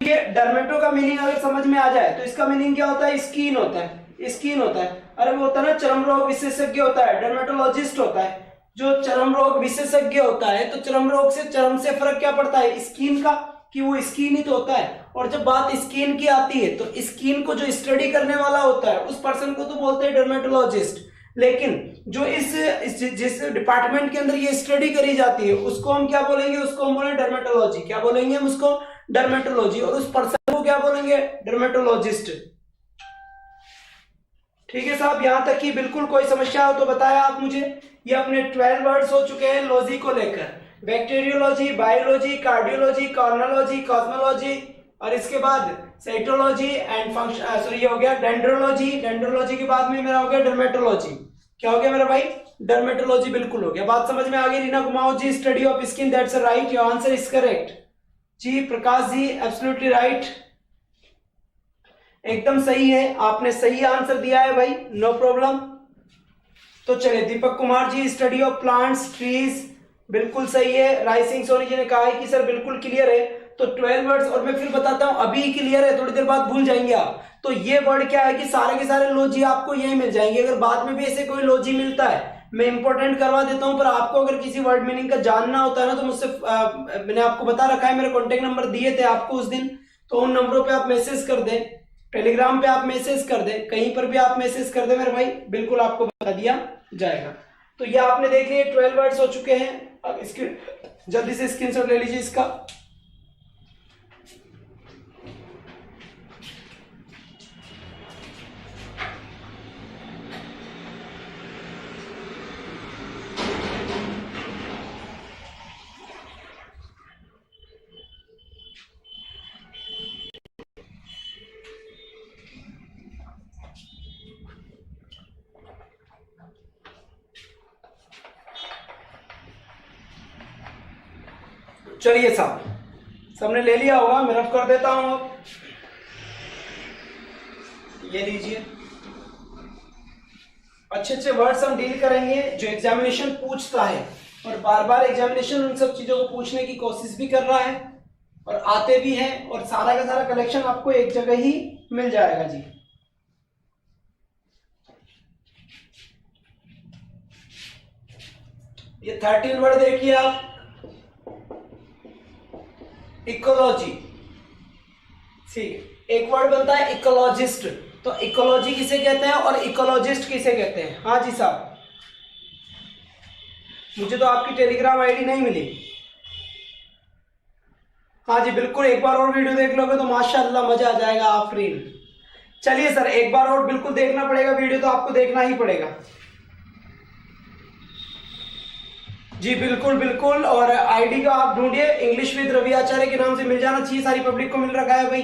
ये डर्मेटो का मीनिंग अगर समझ में आ जाए तो इसका मीनिंग क्या होता है, स्किन होता है, स्किन होता है। अरे वो होता है ना चर्म रोग विशेषज्ञ होता है, डर्मेटोलॉजिस्ट होता है जो चर्म रोग विशेषज्ञ होता है। तो चर्म रोग से, चर्म से फर्क क्या पड़ता है, स्किन का, कि वो स्किन ही तो होता है। और जब बात स्किन की आती है तो स्किन को जो स्टडी करने वाला होता है उस पर्सन को तो बोलते हैं डर्मेटोलॉजिस्ट, लेकिन जो जिस डिपार्टमेंट के अंदर ये स्टडी करी जाती है उसको हम क्या बोलेंगे, उसको हम बोलेंगे डर्मेटोलॉजी। क्या बोलेंगे हम उसको, डर्मेटोलॉजी। और उस पर्सन को क्या बोलेंगे, डर्मेटोलॉजिस्ट। ठीक है साहब, यहां तक कि बिल्कुल कोई समस्या हो तो बताया आप मुझे। ये अपने 12 वर्ड्स हो चुके हैं लॉजी को लेकर, बैक्टीरियोलॉजी, बायोलॉजी, कार्डियोलॉजी, कॉर्नोलॉजी, कॉस्मोलॉजी, और इसके बाद साइटोलॉजी एंड फंक्शन, सॉरी ये हो गया डेंड्रोलॉजी। डेंड्रोलॉजी के बाद में मेरा हो गया डर्मेटोलॉजी। क्या हो गया मेरा भाई? डर्मेटोलॉजी बिल्कुल हो गया। बात समझ में आ गई Reena Kumar ji? Study of skin, that's right, your answer is correct. जी प्रकाश जी एब्सोल्युटली राइट, एकदम सही है, आपने सही आंसर दिया है भाई, नो प्रॉब्लम। तो चलिए Deepak Kumar ji study of plants trees, बिल्कुल सही है। राय सिंह सोनी जी ने कहा है कि सर बिल्कुल क्लियर है। तो 12 वर्ड्स, और मैं फिर बताता हूं, अभी क्लियर है, थोड़ी देर बाद भूल जाएंगे आप। तो ये वर्ड क्या है कि सारे के सारे लॉजी आपको यही मिल जाएंगे। अगर बाद में भी ऐसे कोई लॉजी मिलता है मैं इंपॉर्टेंट करवा देता हूं, पर आपको अगर किसी वर्ड मीनिंग का जानना होता है ना, तो मुझसे मैंने आपको बता रखा है, मेरे कॉन्टेक्ट नंबर दिए थे आपको उस दिन, तो उन नंबरों पे आप मैसेज कर दें, टेलीग्राम पे आप मैसेज कर दें, कहीं पर भी आप मैसेज कर दें मेरे भाई, बिल्कुल आपको बता दिया जाएगा। तो ये आपने देख लिए 12 वर्ड्स हो चुके हैं। अब इसके जल्दी से स्क्रीनशॉट ले लीजिए इसका। चलिए साहब, सबने ले लिया होगा, मैं रफ कर देता हूं। अब ये लीजिए, अच्छे अच्छे वर्ड्स हम डील करेंगे जो एग्जामिनेशन पूछता है, और बार बार एग्जामिनेशन उन सब चीजों को पूछने की कोशिश भी कर रहा है और आते भी हैं, और सारा का सारा कलेक्शन आपको एक जगह ही मिल जाएगा जी। ये 13 वर्ड देखिए आप, इकोलॉजी, ठीक, एक वर्ड बनता है इकोलॉजिस्ट। तो इकोलॉजी किसे कहते हैं और इकोलॉजिस्ट किसे कहते हैं? हाँ जी साहब, मुझे तो आपकी टेलीग्राम आईडी नहीं मिली। हाँ जी बिल्कुल, एक बार और वीडियो देख लोगे तो माशाअल्लाह मजा आ जाएगा, आफरीन। चलिए सर, एक बार और बिल्कुल देखना पड़ेगा वीडियो, तो आपको देखना ही पड़ेगा जी, बिल्कुल बिल्कुल। और आईडी का आप ढूंढिए, इंग्लिश विद रवि आचार्य के नाम से मिल जाना चाहिए, सारी पब्लिक को मिल रखा है भाई,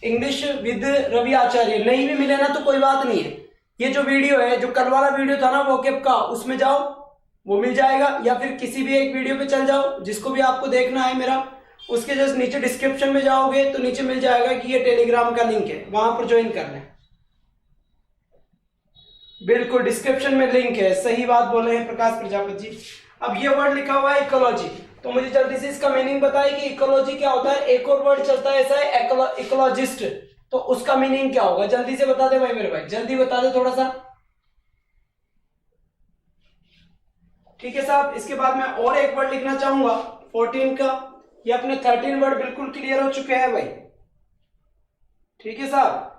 इंग्लिश विद रवि आचार्य। नहीं भी मिले ना तो कोई बात नहीं है, ये जो वीडियो है, जो कल वाला वीडियो था ना वोकैब का, उसमें जाओ वो मिल जाएगा, या फिर किसी भी एक वीडियो पे चल जाओ जिसको भी आपको देखना है मेरा, उसके जस्ट नीचे डिस्क्रिप्शन में जाओगे तो नीचे मिल जाएगा कि ये टेलीग्राम का लिंक है, वहां पर ज्वाइन कर लें। बिल्कुल डिस्क्रिप्शन में लिंक है, सही बात बोले हैं प्रकाश प्रजापति जी। अब ये वर्ड लिखा हुआ है इकोलॉजी, तो मुझे जल्दी से इसका मीनिंग बताइए कि इकोलॉजी क्या होता है। एक और वर्ड चलता है ऐसा है इकोलॉजिस्ट, तो उसका मीनिंग क्या होगा? जल्दी से बता दे भाई, मेरे भाई जल्दी बता दे थोड़ा सा। ठीक है साहब, इसके बाद मैं और एक वर्ड लिखना चाहूंगा 14 का। ये अपने 13 वर्ड बिल्कुल क्लियर हो चुके हैं भाई, ठीक है साहब।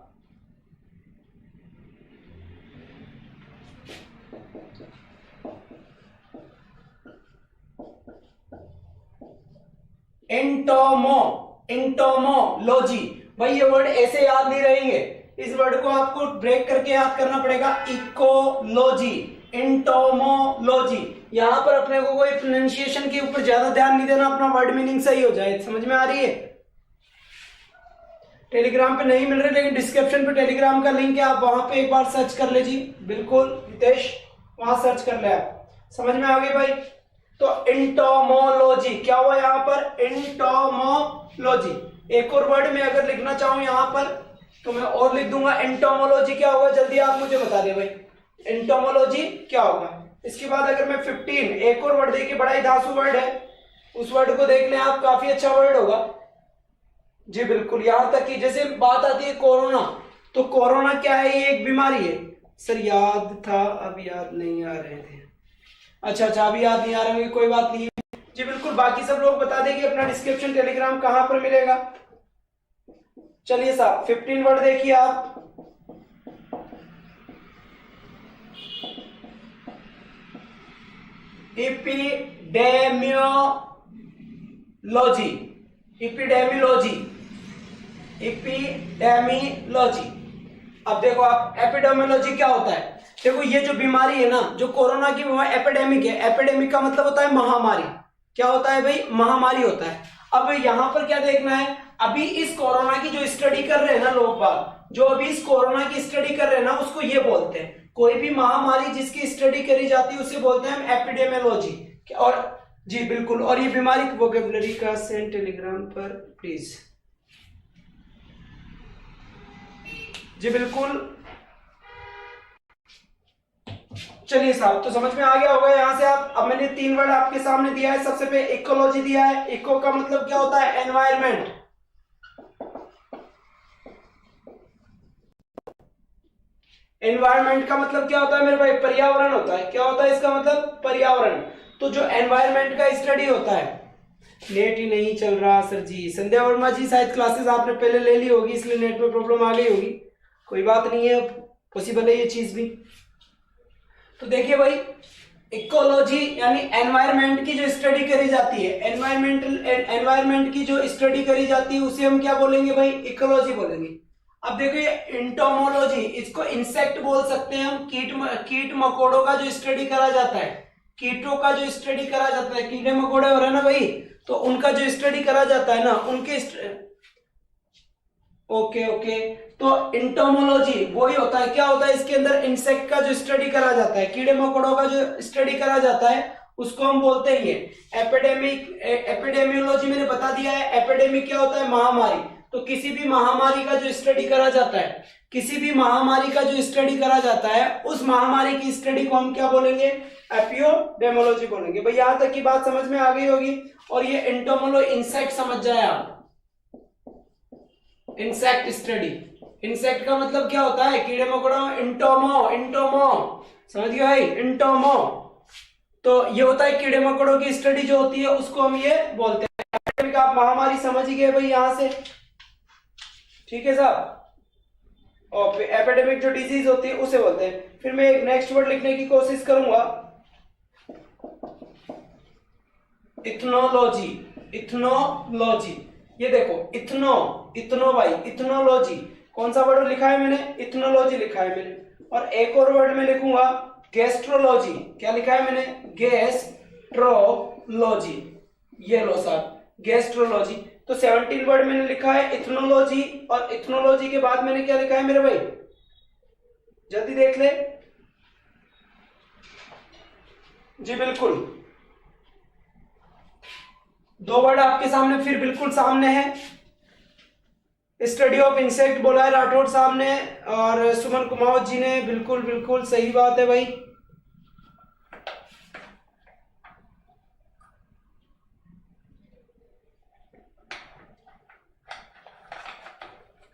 इंटोमोलॉजी, भाई ये वर्ड ऐसे याद नहीं रहेंगे, इस वर्ड को आपको ब्रेक करके याद करना पड़ेगा। इकोलॉजी, इंटोमोलॉजी, यहां पर अपने को कोई प्रोनाउंसिएशन के ऊपर ज्यादा ध्यान नहीं देना, अपना वर्ड मीनिंग सही हो जाए। समझ में आ रही है? टेलीग्राम पे नहीं मिल रहे, लेकिन डिस्क्रिप्शन पे टेलीग्राम का लिंक है, आप वहां पे एक बार सर्च कर ले जी, बिल्कुल हितेश, वहां सर्च कर ले आप। समझ में आ गई भाई? तो इंटोमोलॉजी क्या हुआ यहाँ पर? इंटोमोलॉजी। एक और वर्ड में अगर लिखना चाहूं यहाँ पर तो मैं और लिख दूंगा, इंटोमोलॉजी क्या होगा, जल्दी आप मुझे बता दे भाई, इंटोमोलॉजी क्या होगा। इसके बाद अगर मैं 15, एक और वर्ड देखिए, बड़ा ही धांसू वर्ड है, उस वर्ड को देख लें आप, काफी अच्छा वर्ड होगा जी। बिल्कुल, यहां तक कि जैसे बात आती है कोरोना, तो कोरोना क्या है? ये एक बीमारी है। सर याद था, अब याद नहीं आ रहे थे। अच्छा, अभी याद नहीं आ रहे, कोई बात नहीं है जी। बिल्कुल, बाकी सब लोग बता देंगे अपना डिस्क्रिप्शन टेलीग्राम कहां पर मिलेगा। चलिए साहब, 15 वर्ड देखिए आप। Epidemiology, epidemiology, epidemiology. अब देखो आप, एपिडेमियोलॉजी क्या होता है? देखो ये जो बीमारी है ना, जो कोरोना की बीमारी एपिडेमिक है, एपिडेमिक का मतलब होता है महामारी। क्या होता है भाई? महामारी होता है। अब यहां पर क्या देखना है, अभी इस कोरोना की जो स्टडी कर रहे हैं ना लोग बाग, जो अभी इस कोरोना की स्टडी कर रहे हैं ना, उसको ये बोलते हैं कोई भी महामारी जिसकी स्टडी करी जाती है उसे बोलते हैं हम एपिडेमियोलॉजी। और जी बिल्कुल, और ये बीमारी वोकेबुलरी का सेंड टेलीग्राम पर प्लीज। जी बिल्कुल, चलिए साहब, तो समझ में आ गया होगा यहाँ से आप। अब मैंने 3 वर्ड आपके सामने दिया है। सबसे पहले इकोलॉजी दिया है। इको का मतलब क्या होता है? एनवायरमेंट। एनवायरमेंट का मतलब क्या होता है मेरे भाई? पर्यावरण होता है। क्या होता है इसका मतलब? पर्यावरण। तो जो एनवायरमेंट का स्टडी होता है। नेट ही नहीं चल रहा सर जी। संध्या वर्मा जी, शायद क्लासेस आपने पहले ले ली होगी इसलिए नेट में प्रॉब्लम आ गई होगी। कोई बात नहीं है, पॉसिबल है ये चीज भी। तो देखिए भाई, इकोलॉजी यानी एनवायरमेंट की जो स्टडी करी जाती है, एनवायरमेंट की जो स्टडी करी जाती है उसे हम क्या बोलेंगे भाई? इकोलॉजी बोलेंगे। अब देखिए इंटोमोलॉजी, इसको इंसेक्ट बोल सकते हैं हम। कीट मकोड़ों का जो स्टडी करा जाता है, कीटों का जो स्टडी करा जाता है, कीड़े मकोड़े हो रहे हैं ना भाई, तो उनका जो स्टडी करा जाता है ना, उनके ओके, तो इंटोमोलॉजी वही होता है। क्या होता है इसके अंदर? इंसेक्ट का जो स्टडी करा जाता है, कीड़े मकोड़ों का जो स्टडी करा जाता है, उसको हम बोलते हैं ये एपिडेमियोलॉजी। मैंने बता दिया है। एपिडेमिक क्या होता है? महामारी। तो किसी भी महामारी का जो स्टडी करा जाता है, किसी भी महामारी का जो स्टडी करा जाता है, उस महामारी की स्टडी को हम क्या बोलेंगे? एपिडेमियोलॉजी बोलेंगे। भाई यहां तक की बात समझ में आ गई होगी। और ये इंटोमोलो इंसेक्ट समझ जाए आप। इंसेक्ट स्टडी, इंसेक्ट का मतलब क्या होता है? कीड़े मकोड़ों। इंटोमो समझ गए भाई? इंटोमो, तो ये होता है कीड़े मकोड़ों की स्टडी जो होती है उसको हम ये बोलते हैं। एपिडेमिक आप महामारी समझ ही गए भाई यहां से, ठीक है साहब। और एपिडेमिक जो डिजीज होती है उसे बोलते हैं। फिर मैं एक नेक्स्ट वर्ड लिखने की कोशिश करूंगा, इथनोलॉजी। इथनोलॉजी, ये देखो इथनो भाई, इथनोलॉजी। कौन सा वर्ड लिखा है मैंने? इथनोलॉजी लिखा है मैंने। और एक और वर्ड में लिखूंगा गैस्ट्रोलॉजी। क्या लिखा है मैंने? गैस्ट्रोलॉजी। ये लो साहब, गैस्ट्रोलॉजी। तो 17 वर्ड मैंने लिखा है इथनोलॉजी। और इथनोलॉजी के बाद मैंने क्या लिखा है मेरे भाई? जल्दी देख ले। जी बिल्कुल, 2 वर्ड आपके सामने फिर बिल्कुल सामने है। स्टडी ऑफ इंसेक्ट बोला है राठौड़ साहब ने, और सुमन कुमावत जी ने। बिल्कुल बिल्कुल सही बात है भाई।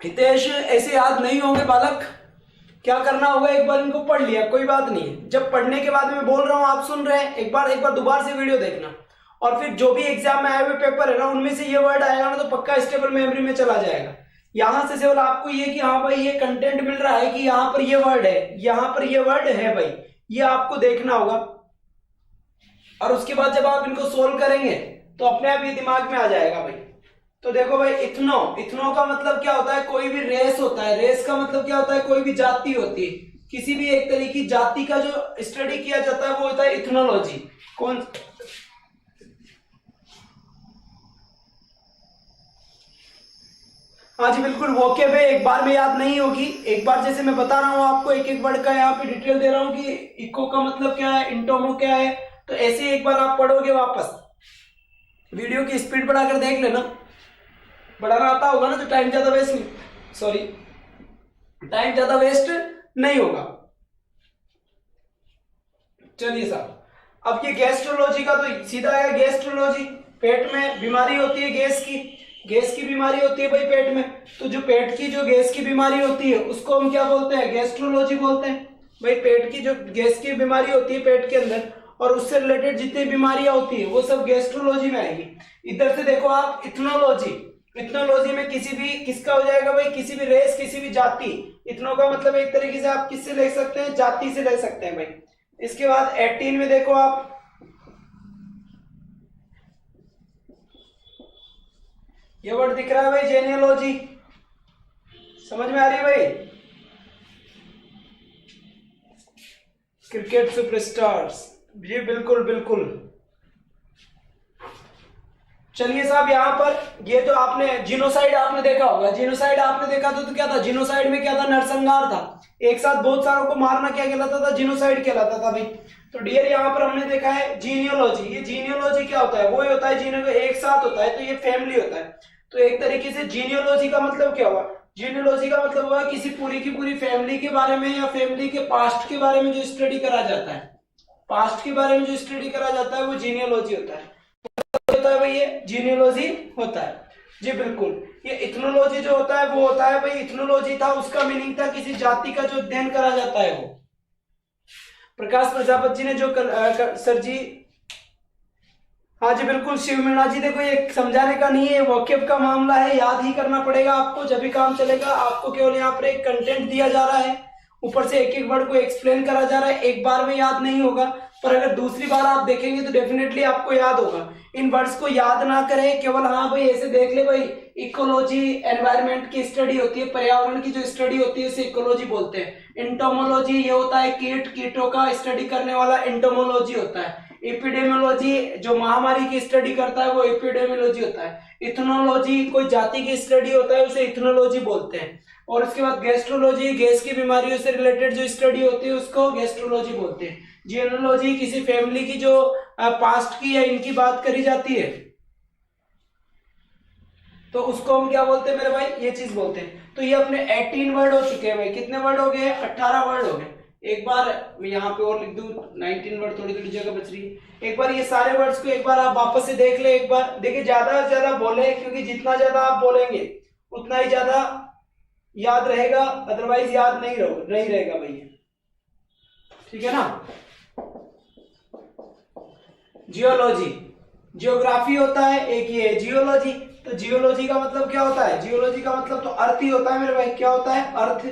हितेश ऐसे याद नहीं होंगे बालक। क्या करना होगा? एक बार इनको पढ़ लिया, कोई बात नहीं है। जब पढ़ने के बाद मैं बोल रहा हूं, आप सुन रहे हैं, एक बार दोबारा से वीडियो देखना। और फिर जो भी एग्जाम में आए हुए पेपर है ना, उनमें से ये वर्ड आएगा ना, तो पक्का स्टेबल मेमोरी में चला जाएगा। यहां से केवल आपको ये कि हाँ भाई ये कंटेंट मिल रहा है कि यहाँ पर ये वर्ड है, यहाँ पर ये वर्ड है भाई, ये आपको देखना होगा। और उसके बाद जब आप इनको सोल्व करेंगे तो अपने आप ये दिमाग में आ जाएगा भाई। तो देखो भाई, इथनो का मतलब क्या होता है? कोई भी रेस होता है। रेस का मतलब क्या होता है? कोई भी जाति होती है। किसी भी एक तरह की जाति का जो स्टडी किया जाता है वो होता है इथनोलॉजी। कौन? हाँ जी बिल्कुल, वोकेब है, एक बार में याद नहीं होगी। एक बार जैसे मैं बता रहा हूँ आपको, एक एक वर्ड का यहाँ पे डिटेल दे रहा हूँ कि इको का मतलब क्या है, इंटोमो क्या है, तो ऐसे एक बार आप पढ़ोगे वापस। वीडियो की स्पीड बढ़ाकर देख लेना। बढ़ाना आता होगा ना, तो टाइम ज्यादा वेस्ट नहीं, सॉरी, टाइम ज्यादा वेस्ट नहीं होगा। चलिए साहब, अब ये गैस्ट्रोलॉजी का तो सीधा है। गैस्ट्रोलॉजी, पेट में बीमारी होती है गैस की बीमारी होती है भाई पेट में। तो जो पेट की जो गैस की बीमारी होती है उसको हम क्या बोलते हैं? गैस्ट्रोलॉजी बोलते हैं भाई। पेट की जो गैस की बीमारी होती है पेट के अंदर, और उससे रिलेटेड जितनी बीमारियां होती है वो सब गैस्ट्रोलॉजी में आएगी। इधर से देखो आप, इथनोलॉजी। इथनोलॉजी में किसका हो जाएगा भाई? किसी भी रेस, किसी भी जाति। इथनो का मतलब एक तरीके से आप किससे ले सकते हैं? जाति से ले सकते हैं भाई। इसके बाद 18 में देखो आप, ये वर्ड दिख रहा है भाई, जेनियोलॉजी। समझ में आ रही है भाई? क्रिकेट सुपरस्टार्स, जी बिल्कुल बिल्कुल। चलिए साहब, यहाँ पर ये तो आपने जीनोसाइड आपने देखा होगा, जीनोसाइड आपने देखा तो क्या था, जीनोसाइड में क्या था, नरसंहार था, एक साथ बहुत सारों को मारना क्या कहलाता था, जीनोसाइड कहलाता था भाई। तो डियर यहाँ पर हमने देखा है जीनियोलॉजी, ये जीनियोलॉजी क्या होता है, वो ही होता है जीनो एक साथ होता है तो ये फैमिली होता है। तो एक तरीके से जीनियोलॉजी का मतलब क्या हुआ, जीनियोलॉजी का मतलब हुआ किसी पूरी की पूरी फैमिली के बारे में या फैमिली के पास्ट के बारे में जो स्टडी करा जाता है, पास्ट के बारे में जो स्टडी करा जाता है वो जीनियोलॉजी होता है। होता है भाई ये जीनियोलॉजी होता है जी बिल्कुल। ये इथनोलॉजी जो होता है वो होता है भाई, इथनोलॉजी था उसका मीनिंग था किसी जाति का जो अध्ययन करा जाता है वो। प्रकाश प्रजापति जी ने जो सर जी, हाँ जी बिल्कुल शिव मीणा जी, देखो ये समझाने का नहीं है, वोकेब का मामला है, याद ही करना पड़ेगा आपको जब भी काम चलेगा। आपको केवल यहाँ पर एक कंटेंट दिया जा रहा है, ऊपर से एक एक वर्ड को एक्सप्लेन करा जा रहा है, एक बार में याद नहीं होगा, पर अगर दूसरी बार आप देखेंगे तो डेफिनेटली आपको याद होगा। इन वर्ड्स को याद ना करें, केवल हाँ भाई ऐसे देख ले भाई, इकोलॉजी एनवायरनमेंट की स्टडी होती है, पर्यावरण की जो स्टडी होती है उसे इकोलॉजी बोलते हैं। इंटोमोलॉजी ये होता है कीट कीटों का स्टडी करने वाला इंटोमोलॉजी होता है। एपिडेमियोलॉजी जो महामारी की स्टडी करता है वो एपिडेमियोलॉजी होता है। इथनोलॉजी कोई जाति की स्टडी होता है उसे इथनोलॉजी बोलते हैं। और उसके बाद गैस्ट्रोलॉजी गैस की बीमारियों से रिलेटेड जो स्टडी होती है उसको गैस्ट्रोलॉजी बोलते हैं। जीनोलॉजी किसी फैमिली की जो पास्ट की या इनकी बात करी जाती है तो उसको हम क्या बोलते हैं मेरे भाई, ये चीज बोलते हैं। तो ये अपने 18 वर्ड हो चुके हैं भाई, कितने वर्ड हो गए, 18 वर्ड हो गए। एक बार मैं यहाँ पे और लिख दूं 19 वर्ड, थोड़ी थोड़ी जगह बच रही है। एक बार ये सारे वर्ड्स को एक बार आप वापस से देख ले, एक बार देखिए, ज्यादा से ज्यादा बोले, क्योंकि जितना ज्यादा आप बोलेंगे उतना ही ज्यादा याद रहेगा, अदरवाइज याद नहीं रहेगा भैया, ठीक है ना। जियोलॉजी जियोग्राफी होता है, एक ये जियोलॉजी। तो जियोलॉजी का मतलब क्या होता है, जियोलॉजी का मतलब तो अर्थ ही होता है मेरे भाई, क्या होता है, अर्थ।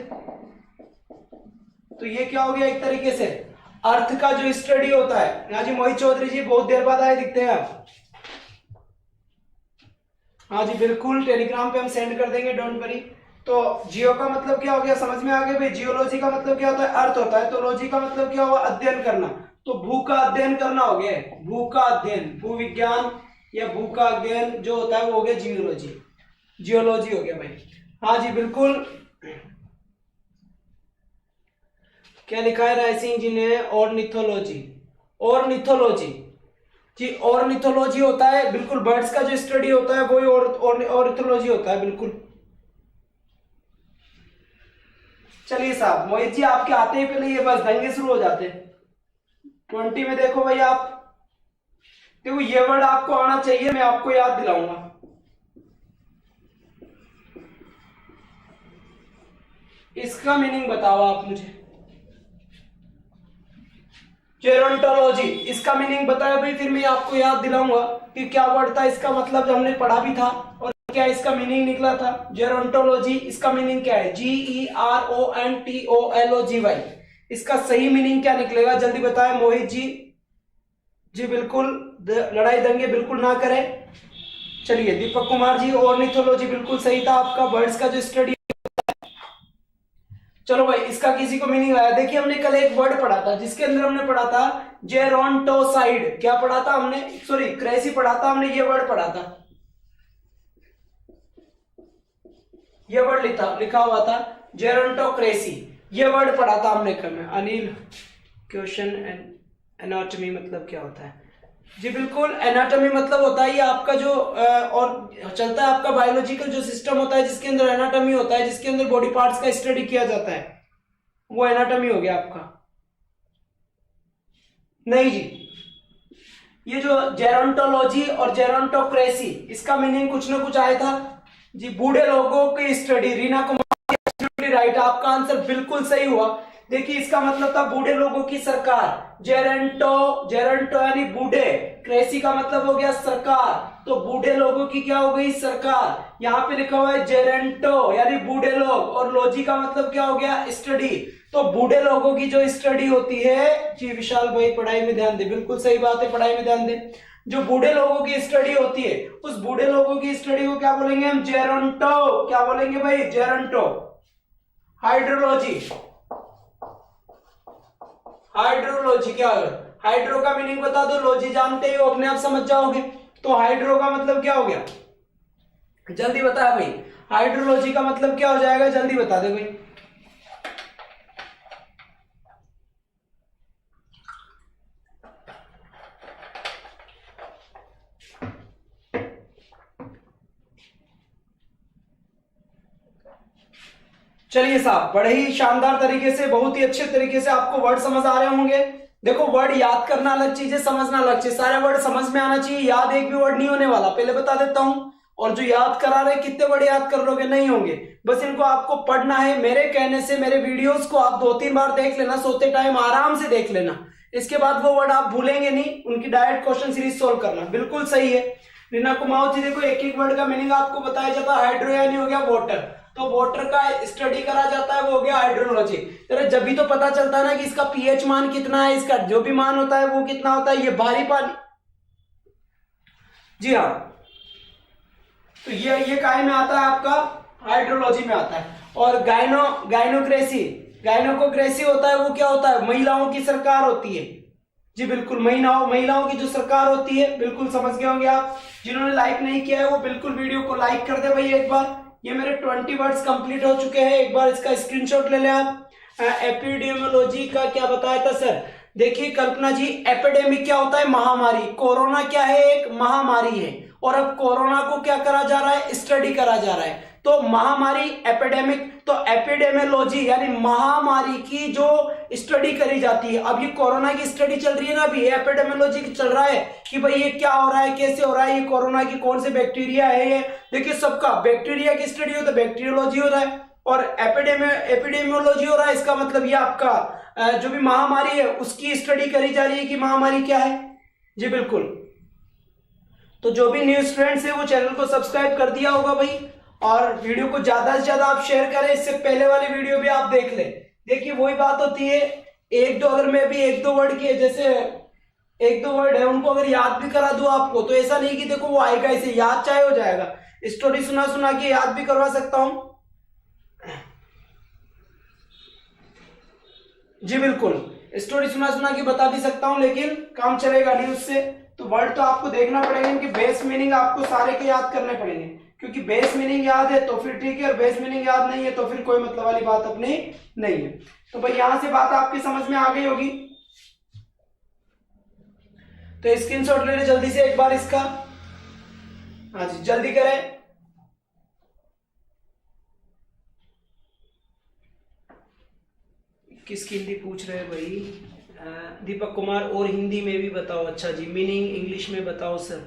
तो ये क्या हो गया, एक तरीके से अर्थ का जो स्टडी होता है। हाँ जी मोहित चौधरी जी, बहुत देर बाद आए दिखते हैं आप। हाँ जी बिल्कुल, टेलीग्राम पे हम सेंड कर देंगे, डोंट वरी। तो जियो का मतलब क्या हो गया, समझ में आ गया भाई। जियोलॉजी का मतलब क्या होता है, अर्थ होता है। तो लॉजी का मतलब क्या हुआ, अध्ययन करना। तो भू का अध्ययन करना हो गया, भू का अध्ययन, भू विज्ञान या भू का अध्ययन जो होता है वो हो गया जियोलॉजी, जियोलॉजी हो गया भाई। हाँ जी बिल्कुल, क्या लिखा है राय सिंह जी ने, ऑर्निथोलॉजी, ऑर्निथोलॉजी जी, ऑर्निथोलॉजी होता है बिल्कुल, बर्ड्स का जो स्टडी होता है वही ऑर्निथोलॉजी होता है बिल्कुल। चलिए साहब, मोहित जी आपके आते ही पहले ये बस दंगे शुरू हो जाते हैं। 20 में देखो भाई, आप देखो ये वर्ड आपको आना चाहिए, मैं आपको याद दिलाऊंगा। इसका मीनिंग बताओ आप मुझे, जेरोंटोलॉजी, इसका मीनिंग बताया भाई, फिर मैं आपको याद दिलाऊंगा कि क्या वर्ड था, इसका मतलब हमने पढ़ा भी था और क्या इसका मीनिंग निकला था। जेरोंटोलॉजी इसका मीनिंग क्या है, GERONTOLOGY, इसका सही मीनिंग क्या निकलेगा, जल्दी बताएं मोहित जी। जी बिल्कुल, लड़ाई दंगे बिल्कुल ना करें। चलिए दीपक कुमार जी, ऑर्निथोलॉजी बिल्कुल सही था आपका, बर्ड्स का जो स्टडी। चलो भाई, इसका किसी को मीनिंग आया। देखिए हमने कल एक वर्ड पढ़ा था जिसके अंदर हमने पढ़ा था जेरोंटोसाइड, क्या पढ़ा था हमने, सॉरी क्रेसी पढ़ा था हमने, ये वर्ड पढ़ा था, ये वर्ड लिखा हुआ था जेरोंटोक्रेसी, ये वर्ड पढ़ा था हमने कल में। अनिल, क्वेश्चन एनाटॉमी मतलब क्या होता है, जी बिल्कुल, एनाटॉमी मतलब होता है ये आपका जो और चलता है आपका बायोलॉजिकल जो सिस्टम होता है जिसके अंदर एनाटॉमी होता है, जिसके अंदर बॉडी पार्ट्स का स्टडी किया जाता है, वो एनाटॉमी हो गया आपका। नहीं जी, ये जो जेरोंटोलॉजी और जेरोंटोक्रेसी, इसका मीनिंग कुछ ना कुछ आया था जी, बूढ़े लोगों की स्टडी। रीना कुमार राइट, आपका आंसर बिल्कुल सही हुआ। देखिए इसका मतलब था बूढ़े लोगों की सरकार, जेरेंटो यानी बूढ़े, क्रेसी का मतलब हो गया सरकार, तो बूढ़े लोगों की क्या हो गई, सरकार। यहाँ पे लिखा हुआ है जेरेंटो यानी बूढ़े लोग, और लॉजी का मतलब क्या हो गया, स्टडी। तो बूढ़े लोगों की जो स्टडी होती है जी, विशाल भाई पढ़ाई में ध्यान दे, बिल्कुल सही बात है, पढ़ाई में ध्यान दे। जो बूढ़े लोगों की स्टडी होती है उस बूढ़े लोगों की स्टडी को क्या बोलेंगे हम, जेरोंटो, क्या बोलेंगे भाई, जेरोंटो। हाइड्रोलॉजी, हाइड्रोलॉजी क्या है, हाइड्रो का मीनिंग बता दो, लॉजी जानते हो, अपने आप समझ जाओगे। तो हाइड्रो का मतलब क्या हो गया, जल्दी बता भाई, हाइड्रोलॉजी का मतलब क्या हो जाएगा, जल्दी बता दे भाई। चलिए साहब, बड़े ही शानदार तरीके से, बहुत ही अच्छे तरीके से आपको वर्ड समझ आ रहे होंगे। देखो वर्ड याद करना अलग चीज है, समझना अलग चीज, सारे वर्ड समझ में आना चाहिए, याद एक भी वर्ड नहीं होने वाला, पहले बता देता हूं। और जो याद करा रहे कितने वर्ड याद कर लोगे, नहीं होंगे, बस इनको आपको पढ़ना है। मेरे कहने से मेरे वीडियोस को आप 2-3 बार देख लेना, सोते टाइम आराम से देख लेना, इसके बाद वो वर्ड आप भूलेंगे नहीं, उनकी डायरेक्ट क्वेश्चन सीरीज सोल्व करना। बिल्कुल सही है रीना कुमाऊं जी। देखो एक एक वर्ड का मीनिंग आपको बताया जाता है। हाइड्रो यानी हो गया वाटर, तो वाटर का स्टडी करा जाता है, वो हो गया हाइड्रोलॉजी। जब भी तो पता चलता है ना कि इसका पीएच मान कितना है, इसका जो भी मान होता है वो कितना होता है, ये भारी पानी, जी हाँ, तो ये काय में आता है, आपका हाइड्रोलॉजी में आता है। और गायनोकोक्रेसी होता है, वो क्या होता है, महिलाओं की सरकार होती है, जी बिल्कुल, महिलाओं की जो सरकार होती है, बिल्कुल समझ गए होंगे आप। जिन्होंने लाइक नहीं किया है वो बिल्कुल वीडियो को लाइक कर दे भाई एक बार। ये मेरे 20 वर्ड्स कंप्लीट हो चुके हैं, एक बार इसका स्क्रीनशॉट ले लें आप। एपिडेमियोलॉजी का क्या बताया था सर, देखिए कल्पना जी, एपिडेमिक क्या होता है, महामारी, कोरोना क्या है, एक महामारी है, और अब कोरोना को क्या करा जा रहा है, स्टडी करा जा रहा है, तो महामारी एपिडेमिक, तो एपिडेमियोलॉजी यानी महामारी की जो स्टडी करी जाती है। अब ये कोरोना की स्टडी चल रही है ना, अभी एपिडेमियोलॉजी चल रहा है कि भाई ये क्या हो रहा है, कैसे हो रहा है, ये कोरोना की कौन से बैक्टीरिया है, ये देखिए सबका बैक्टीरिया की स्टडी हो तो बैक्टीरियोलॉजी हो रहा है, और एपिडेमियोलॉजी हो रहा है, इसका मतलब ये आपका जो भी महामारी है उसकी स्टडी करी जा रही है कि महामारी क्या है, जी बिल्कुल। तो जो भी न्यू स्टूडेंट्स है वो चैनल को सब्सक्राइब कर दिया होगा भाई, और वीडियो को ज्यादा से ज्यादा आप शेयर करें, इससे पहले वाली वीडियो भी आप देख लें। देखिए वही बात होती है, एक दो, अगर मैं भी एक दो वर्ड के, जैसे एक दो वर्ड है उनको अगर याद भी करा दूं आपको, तो ऐसा नहीं कि देखो वो आएगा ऐसे, याद चाहे हो जाएगा, स्टोरी सुना सुना के याद भी करवा सकता हूं, जी बिल्कुल, स्टोरी सुना सुना के बता भी सकता हूं, लेकिन काम चलेगा नहीं उससे। तो वर्ड तो आपको देखना पड़ेगा, इनकी बेस मीनिंग आपको सारे के याद करने पड़ेंगे, क्योंकि बेस मीनिंग याद है तो फिर ठीक है, और बेस मीनिंग याद नहीं है तो फिर कोई मतलब वाली बात अपनी नहीं है। तो भाई यहां से बात आपकी समझ में आ गई होगी, तो स्क्रीनशॉट ले ले जल्दी से एक बार इसका, हाँ जी जल्दी करें। किसकी हिंदी पूछ रहे हैं भाई, दीपक कुमार, और हिंदी में भी बताओ, अच्छा जी, मीनिंग इंग्लिश में बताओ सर,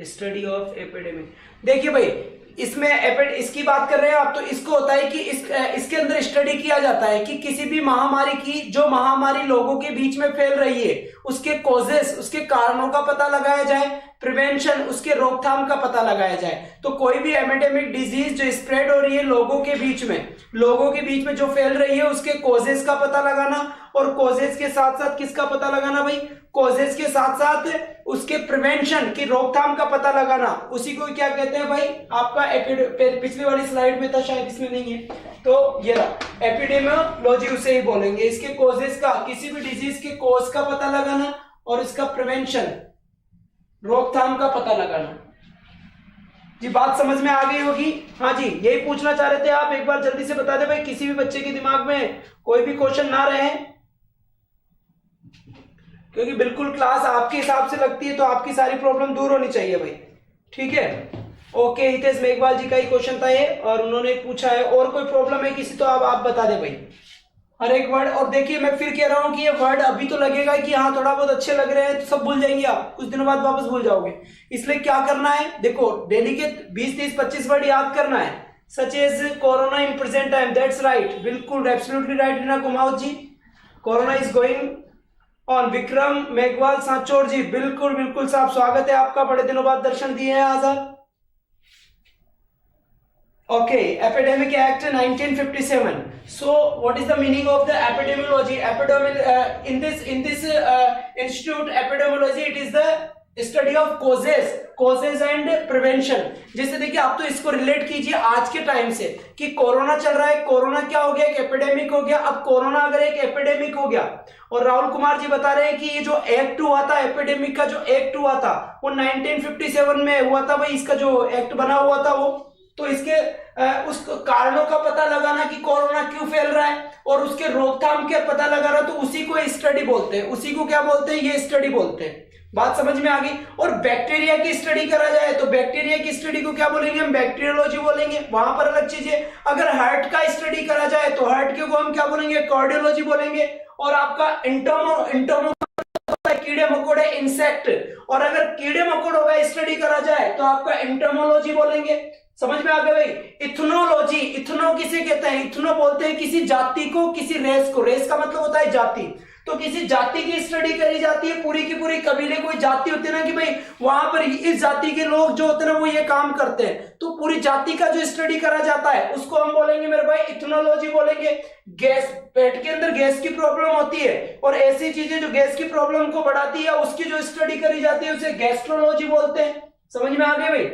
स्टडी ऑफ एपिडेमिक। देखिए भाई इसमें इसकी बात कर रहे हैं आप, तो इसको होता है कि इसके अंदर स्टडी किया जाता है कि किसी भी महामारी की, जो महामारी लोगों के बीच में फैल रही है, उसके कॉजेस, उसके कारणों का पता लगाया जाए, प्रिवेंशन, उसके रोकथाम का पता लगाया जाए। तो कोई भी एपिडेमिक डिजीज जो स्प्रेड हो रही है लोगों के बीच में जो फैल रही है, उसके कॉजेस का पता लगाना, और कॉजेस के साथ साथ किसका पता लगाना भाई, कॉजेस के साथ साथ उसके प्रिवेंशन की, रोकथाम का पता लगाना, उसी को क्या कहते हैं भाई, आपका पिछली वाली स्लाइड में था शायद, इसमें नहीं है, तो ये रहा एपिडेमियोलॉजी, उसे ही बोलेंगे। इसके कॉजेस का, किसी भी डिजीज के कॉज का पता लगाना, और इसका प्रिवेंशन, रोकथाम का पता लगाना। जी बात समझ में आ गई होगी, हाँ जी यही पूछना चाह रहे थे आप, एक बार जल्दी से बता दे भाई, किसी भी बच्चे के दिमाग में कोई भी क्वेश्चन ना रहे, क्योंकि बिल्कुल क्लास आपके हिसाब से लगती है, तो आपकी सारी प्रॉब्लम दूर होनी चाहिए भाई, ठीक है। ओके, हितेश मेघवाल जी का ही क्वेश्चन था ये, और उन्होंने पूछा है, और कोई प्रॉब्लम है किसी, तो आप बता दे भाई हर एक वर्ड। और देखिए मैं फिर कह रहा हूं कि ये वर्ड अभी तो लगेगा कि हाँ थोड़ा बहुत अच्छे लग रहे हैं, तो सब भूल जाएंगे आप, कुछ दिनों बाद वापस भूल जाओगे। इसलिए क्या करना है, देखो डेली के 20, 30, 25 वर्ड याद करना है, such as corona in present time, that's right, बिल्कुल absolutely right Reena Kumaon ji, corona is going on. Vikram Meghwal Sanchore ji, बिल्कुल बिल्कुल साहब, स्वागत है आपका, बड़े दिनों बाद दर्शन दिए हैं आज आप। Okay, Epidemic Act 1957. So, what is the meaning of the epidemiology? In this institute, epidemiology, it is the study of causes and prevention. जैसे देखिए आप तो इसको रिलेट कीजिए आज के टाइम से कि कोरोना चल रहा है, कोरोना क्या हो गया, एक एपिडेमिक हो गया। अब कोरोना अगर एक एपिडेमिक हो गया और राहुल कुमार जी बता रहे हैं कि ये जो एक्ट हुआ था, एपिडेमिक का जो एक्ट हुआ था वो 1957 में हुआ था भाई, इसका जो एक्ट बना हुआ था वो, तो इसके उस कारणों का पता लगाना कि कोरोना क्यों फैल रहा है और उसके रोकथाम के पता लगाना, तो उसी को स्टडी बोलते हैं। उसी को क्या बोलते हैं, ये स्टडी बोलते हैं। बात समझ में आ गई। और बैक्टीरिया की स्टडी करा जाए तो बैक्टीरिया की स्टडी को क्या बोलेंगे, हम बैक्टीरियोलॉजी बोलेंगे, वहां पर अलग चीज है। अगर हार्ट का स्टडी करा जाए तो हार्ट के को हम क्या बोलेंगे, कार्डियोलॉजी बोलेंगे। और आपका इंटोमो कीड़े मकोड़े, इंसेक्ट, और अगर कीड़े मकोड़ों का स्टडी करा जाए तो आपका इंटोमोलॉजी बोलेंगे। समझ में आ गया भाई। इथनोलॉजी, इथनो किसे कहते हैं, इथनो बोलते हैं किसी जाति को, किसी रेस को। रेस का मतलब होता है जाति, तो किसी जाति की स्टडी करी जाती है, पूरी की पूरी कबीले कोई जाति होती है ना कि भाई वहां पर इस जाति के लोग जो होते हैं ना वो ये काम करते हैं, तो पूरी जाति का जो स्टडी करा जाता है उसको हम बोलेंगे मेरे भाई इथनोलॉजी बोलेंगे। गैस, पेट के अंदर गैस की प्रॉब्लम होती है और ऐसी चीजें जो गैस की प्रॉब्लम को बढ़ाती है उसकी जो स्टडी करी जाती है उसे गैस्ट्रोलॉजी बोलते हैं। समझ में आ गया भाई।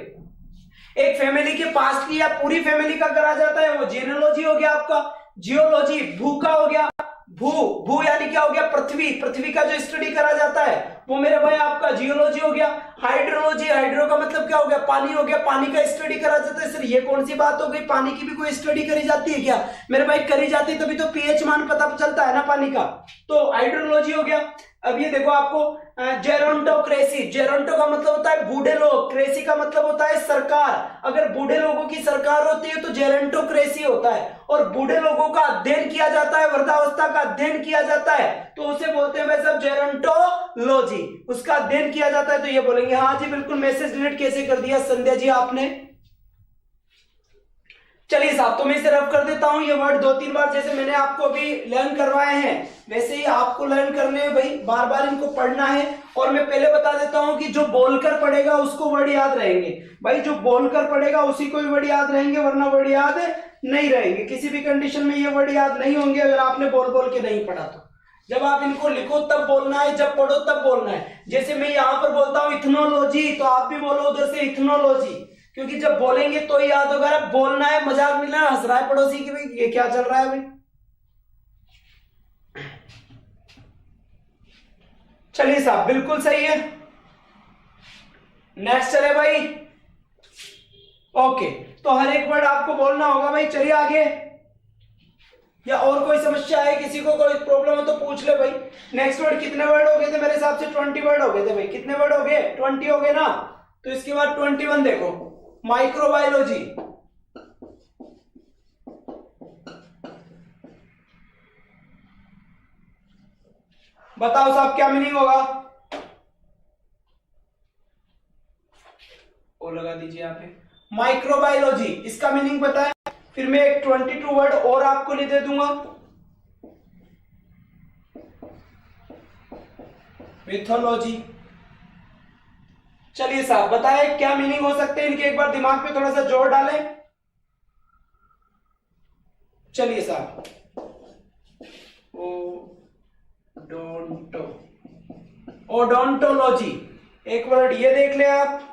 एक फैमिली के पास की या पूरी फैमिली का करा जाता है वो जीनोलॉजी हो गया आपका। जियोलॉजी, भू का हो गया, भू यानी क्या हो गया, पृथ्वी, पृथ्वी का जो स्टडी करा जाता है वो मेरे भाई आपका जियोलॉजी हो गया। हाइड्रोलॉजी, हाइड्रो का मतलब क्या हो गया, पानी हो गया, पानी का स्टडी करा जाता है। सर ये कौन सी बात हो गई, पानी की भी कोई स्टडी करी जाती है क्या, मेरे भाई करी जाती है, तभी तो पीएच मान पता चलता है ना पानी का, तो हाइड्रोलॉजी हो गया। अब ये देखो आपको जेरोंटोक्रेसी, जेरोंटो का मतलब होता है बूढ़े लोग, क्रेसी का मतलब होता है सरकार। अगर बूढ़े लोगों की सरकार होती है तो जेरोंटोक्रेसी होता है। और बूढ़े लोगों का अध्ययन किया जाता है, वृद्धावस्था का अध्ययन किया जाता है तो उसे बोलते हैं भाई साहब जेरोंटोलॉजी, उसका अध्ययन किया जाता है। तो ये बोलेंगे हाँ जी बिल्कुल। मैसेज डिलीट कैसे कर दिया संध्या जी आपने। चलिए साहब तो मैं इसे रफ कर देता हूं, ये वर्ड 2-3 बार जैसे मैंने आपको भी लर्न करवाए हैं वैसे ही आपको लर्न करने हैं भाई, बार बार इनको पढ़ना है। और मैं पहले बता देता हूं कि जो बोलकर पढ़ेगा उसको वर्ड याद रहेंगे भाई, जो बोलकर पढ़ेगा उसी को ही वर्ड याद रहेंगे, वरना वर्ड याद नहीं रहेंगे। किसी भी कंडीशन में ये वर्ड याद नहीं होंगे अगर आपने बोल बोल के नहीं पढ़ा तो। जब आप इनको लिखो तब बोलना है, जब पढ़ो तब बोलना है। जैसे मैं यहाँ पर बोलता हूँ इथनोलॉजी तो आप भी बोलो उधर से इथनोलॉजी, क्योंकि जब बोलेंगे तो ही याद होगा। बोलना है, मजाक मिलना है, हंस रहा है पड़ोसी की भाई ये क्या चल रहा है भाई। चलिए साहब बिल्कुल सही है। नेक्स्ट चले भाई। ओके तो हर एक वर्ड आपको बोलना होगा भाई। चलिए आगे। या और कोई समस्या है, किसी को कोई प्रॉब्लम है तो पूछ ले भाई। नेक्स्ट वर्ड कितने वर्ड हो गए थे, मेरे हिसाब से 20 वर्ड हो गए थे भाई। कितने वर्ड हो गए, 20 हो गए ना। तो इसके बाद 21 देखो, माइक्रोबायोलॉजी। बताओ साहब क्या मीनिंग होगा, ओ लगा दीजिए यहाँ पे। माइक्रोबायोलॉजी इसका मीनिंग पता है। फिर मैं एक 22 वर्ड और आपको लिख दे दूंगा, मिथोलॉजी। चलिए साहब बताएं क्या मीनिंग हो सकते हैं इनके, एक बार दिमाग पे थोड़ा सा जोर डालें। चलिए साहब, ओडोंटोलॉजी एक वर्ड ये देख ले आप।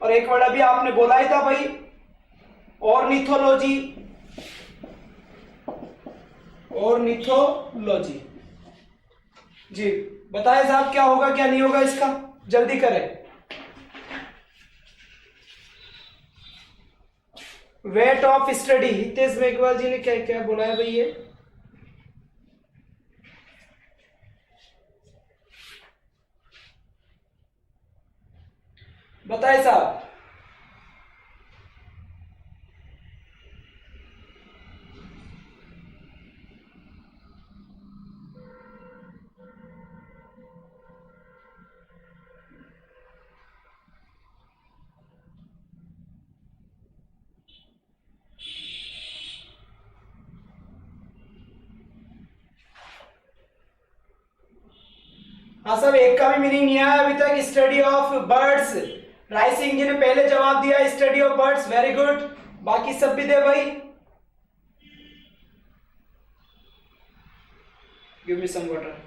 और एक वर्ड अभी आपने बोला ही था भाई, ऑर्निथोलॉजी, ऑर्निथोलॉजी। जी बताएं साहब क्या होगा क्या नहीं होगा इसका, जल्दी करें। Weight of study, Hitesh Meghwal ji ने क्या क्या बोला है भाई ये। बताएं साहब। हाँ सब एक का भी मीनिंग नहीं आया अभी तक। Study of birds, Rai Singh ji ने पहले जवाब दिया study of birds, very good. बाकी सब भी दे भाई। Give me some water.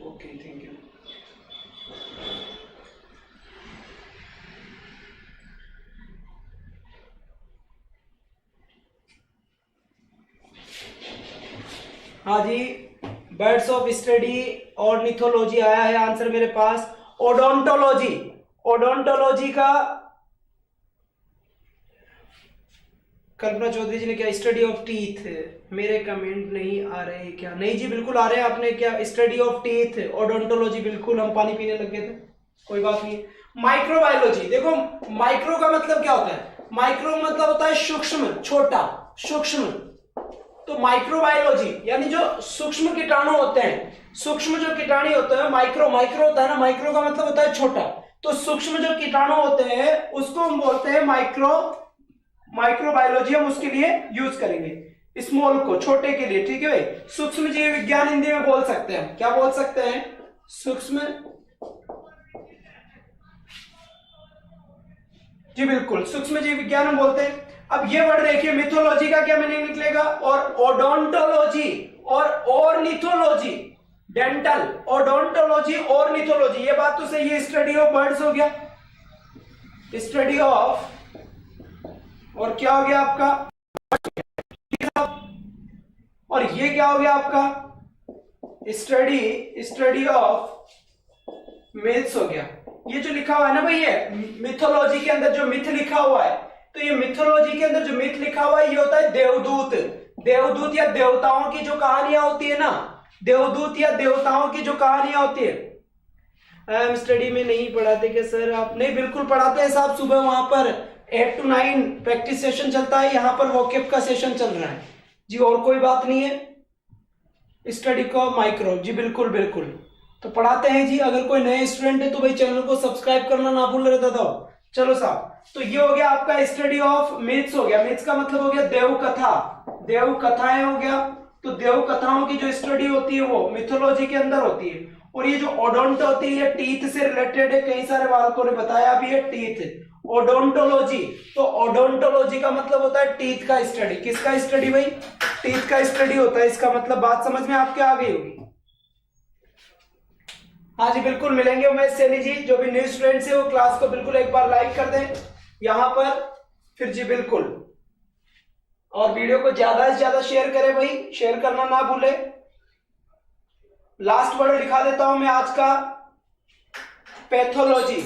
Okay, thank you. हाँ जी, बर्ड्स ऑफ स्टडी और निथोलॉजी आया है आंसर मेरे पास। ओडोंटोलॉजी, ओडोंटोलॉजी का कल्पना चौधरी जी ने क्या स्टडी ऑफ टीथ, मेरे कमेंट नहीं आ रहे क्या? नहीं जी बिल्कुल आ रहे हैं। आपने क्या स्टडी ऑफ टीथ, ओडोंटोलॉजी, बिल्कुल हम पानी पीने लग गए थे, कोई बात नहीं। माइक्रोबायोलॉजी, देखो माइक्रो का मतलब क्या होता है? माइक्रो मतलब होता है सूक्ष्म, छोटा, सूक्ष्म। तो माइक्रोबायोलॉजी यानी जो सूक्ष्म कीटाणु होते हैं, सूक्ष्म जो कीटाणु होते हैं, माइक्रो, माइक्रो होता है ना, माइक्रो का मतलब होता है छोटा। तो सूक्ष्म जो कीटाणु होते हैं उसको हम बोलते हैं माइक्रोबायोलॉजी, हम उसके लिए यूज करेंगे स्मॉल को, छोटे के लिए, ठीक है भाई। सूक्ष्म जीव विज्ञान हिंदी में बोल सकते हैं, क्या बोल सकते हैं? सूक्ष्म जी बिल्कुल, सूक्ष्म जीव विज्ञान हम बोलते हैं। अब ये वर्ड देखिए, मिथोलॉजी का क्या मीनिंग निकलेगा, और ओडोंटोलॉजी और ऑर्निथोलॉजी, डेंटल, ओडोंटोलॉजी, ऑर्निथोलॉजी, ये बात तो सही है। स्टडी ऑफ बर्ड्स हो गया, स्टडी ऑफ, और क्या हो गया आपका, और ये क्या हो गया आपका, स्टडी ऑफ मिथ्स हो गया। ये जो लिखा हुआ है ना भाई, ये मिथोलॉजी के अंदर जो मिथ लिखा हुआ है, तो ये मिथोलॉजी के अंदर जो मिथ लिखा हुआ है ये होता है देवदूत। देवदूत या देवताओं की जो कहानियां होती है ना, देवदूत या देवताओं की जो कहानियां होती है। हम स्टडी में नहीं पढ़ाते क्या सर आप? नहीं, बिल्कुल पढ़ाते हैं साहब। सुबह वहां पर 8 to 9 प्रैक्टिस सेशन चलता है, यहाँ पर वोकेब का सेशन चल रहा है जी, और कोई बात नहीं है। स्टडी को माइक्रो जी बिल्कुल बिल्कुल तो पढ़ाते हैं जी। अगर कोई नए स्टूडेंट है तो भाई चैनल को सब्सक्राइब करना ना भूल रहे था। चलो साहब, तो ये हो गया आपका स्टडी ऑफ मिथ्स हो गया। मिथ्स का मतलब हो गया देव कथा, देव कथाएं हो गया। तो देव कथाओं की जो स्टडी होती है वो मिथोलॉजी के अंदर होती है। और ये जो ओडोंट होती है टीथ से रिलेटेड है, कई सारे बालकों ने बताया भी है टीथ, ओडोंटोलॉजी। तो ओडोंटोलॉजी का मतलब होता है टीथ का स्टडी। किसका स्टडी भाई? टीथ का स्टडी होता है। इसका मतलब बात समझ में आपके आ गई होगी। हाँ जी बिल्कुल, मिलेंगे उमेश सैनी जी। जो भी न्यू स्टूडेंट्स है वो क्लास को बिल्कुल एक बार लाइक कर दें यहाँ पर, फिर जी बिल्कुल, और वीडियो को ज्यादा से ज्यादा शेयर करें भाई, शेयर करना ना भूले। लास्ट वर्ड लिखा देता हूं मैं आज का, पैथोलॉजी।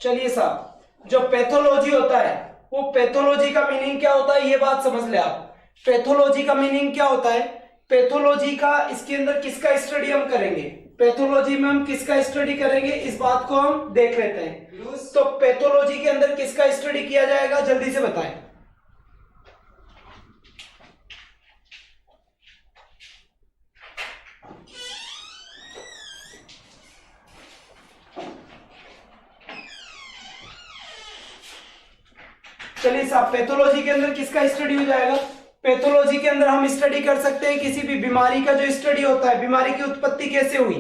चलिए साहब, जो पैथोलॉजी होता है वो पैथोलॉजी का मीनिंग क्या होता है ये बात समझ ले आप। पैथोलॉजी का मीनिंग क्या होता है? पैथोलॉजी का, इसके अंदर किसका स्टडी हम करेंगे? पैथोलॉजी में हम किसका स्टडी करेंगे इस बात को हम देख लेते हैं। तो पैथोलॉजी के अंदर किसका स्टडी किया जाएगा, जल्दी से बताएं। चलिए साहब, पैथोलॉजी के अंदर किसका स्टडी हो जाएगा? पैथोलॉजी के अंदर हम स्टडी कर सकते हैं किसी भी बीमारी का जो स्टडी होता है, बीमारी की उत्पत्ति कैसे हुई।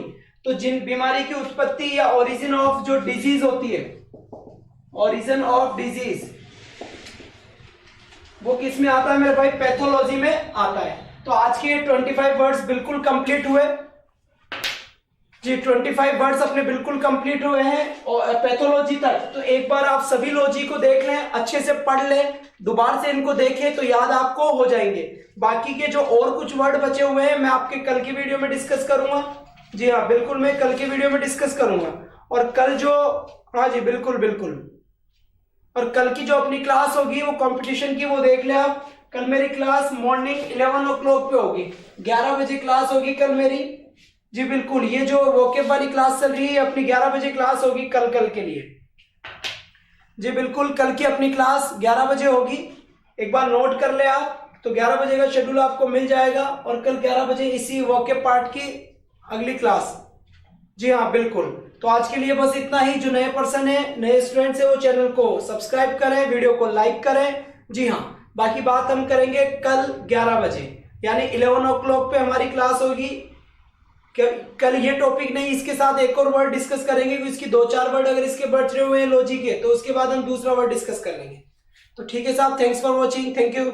तो जिन बीमारी की उत्पत्ति या ओरिजिन ऑफ जो डिजीज होती है, ओरिजिन ऑफ डिजीज, वो किस में आता है मेरे भाई? पैथोलॉजी में आता है। तो आज के 25 वर्ड्स बिल्कुल कंप्लीट हुए जी, 25 वर्ड्स अपने बिल्कुल कंप्लीट हुए हैं और पैथोलॉजी तक। तो एक बार आप सभी लॉजी को देख लें, अच्छे से पढ़ लें, दोबारा से इनको देखें तो याद आपको हो जाएंगे। बाकी के जो और कुछ वर्ड बचे हुए हैं मैं आपके कल की वीडियो में डिस्कस करूंगा। जी हाँ बिल्कुल, मैं कल की वीडियो में डिस्कस करूंगा। और कल जो, हाँ जी बिल्कुल बिल्कुल, और कल की जो अपनी क्लास होगी वो कंपटीशन की, वो देख ले आप। कल मेरी क्लास मॉर्निंग 11 o'clock पे होगी, 11 बजे क्लास होगी कल मेरी जी बिल्कुल। ये जो वोकेब वाली क्लास चल रही है अपनी 11 बजे क्लास होगी कल के लिए जी बिल्कुल। कल की अपनी क्लास 11 बजे होगी, एक बार नोट कर ले आप। तो 11 बजे का शेड्यूल आपको मिल जाएगा और कल 11 बजे इसी वोकेब पार्ट की अगली क्लास। जी हाँ बिल्कुल। तो आज के लिए बस इतना ही। जो नए पर्सन है, नए स्टूडेंट्स है, वो चैनल को सब्सक्राइब करें, वीडियो को लाइक करें, जी हाँ, बाकी बात हम करेंगे कल 11 बजे, यानी 11 o'clock पे हमारी क्लास होगी। कल ये टॉपिक नहीं, इसके साथ एक और वर्ड डिस्कस करेंगे, क्योंकि इसकी 2-4 वर्ड अगर इसके बढ़ रहे हुए हैं लॉजिक के, तो उसके बाद हम दूसरा वर्ड डिस्कस कर लेंगे। तो ठीक है साहब, thanks for watching, thank you.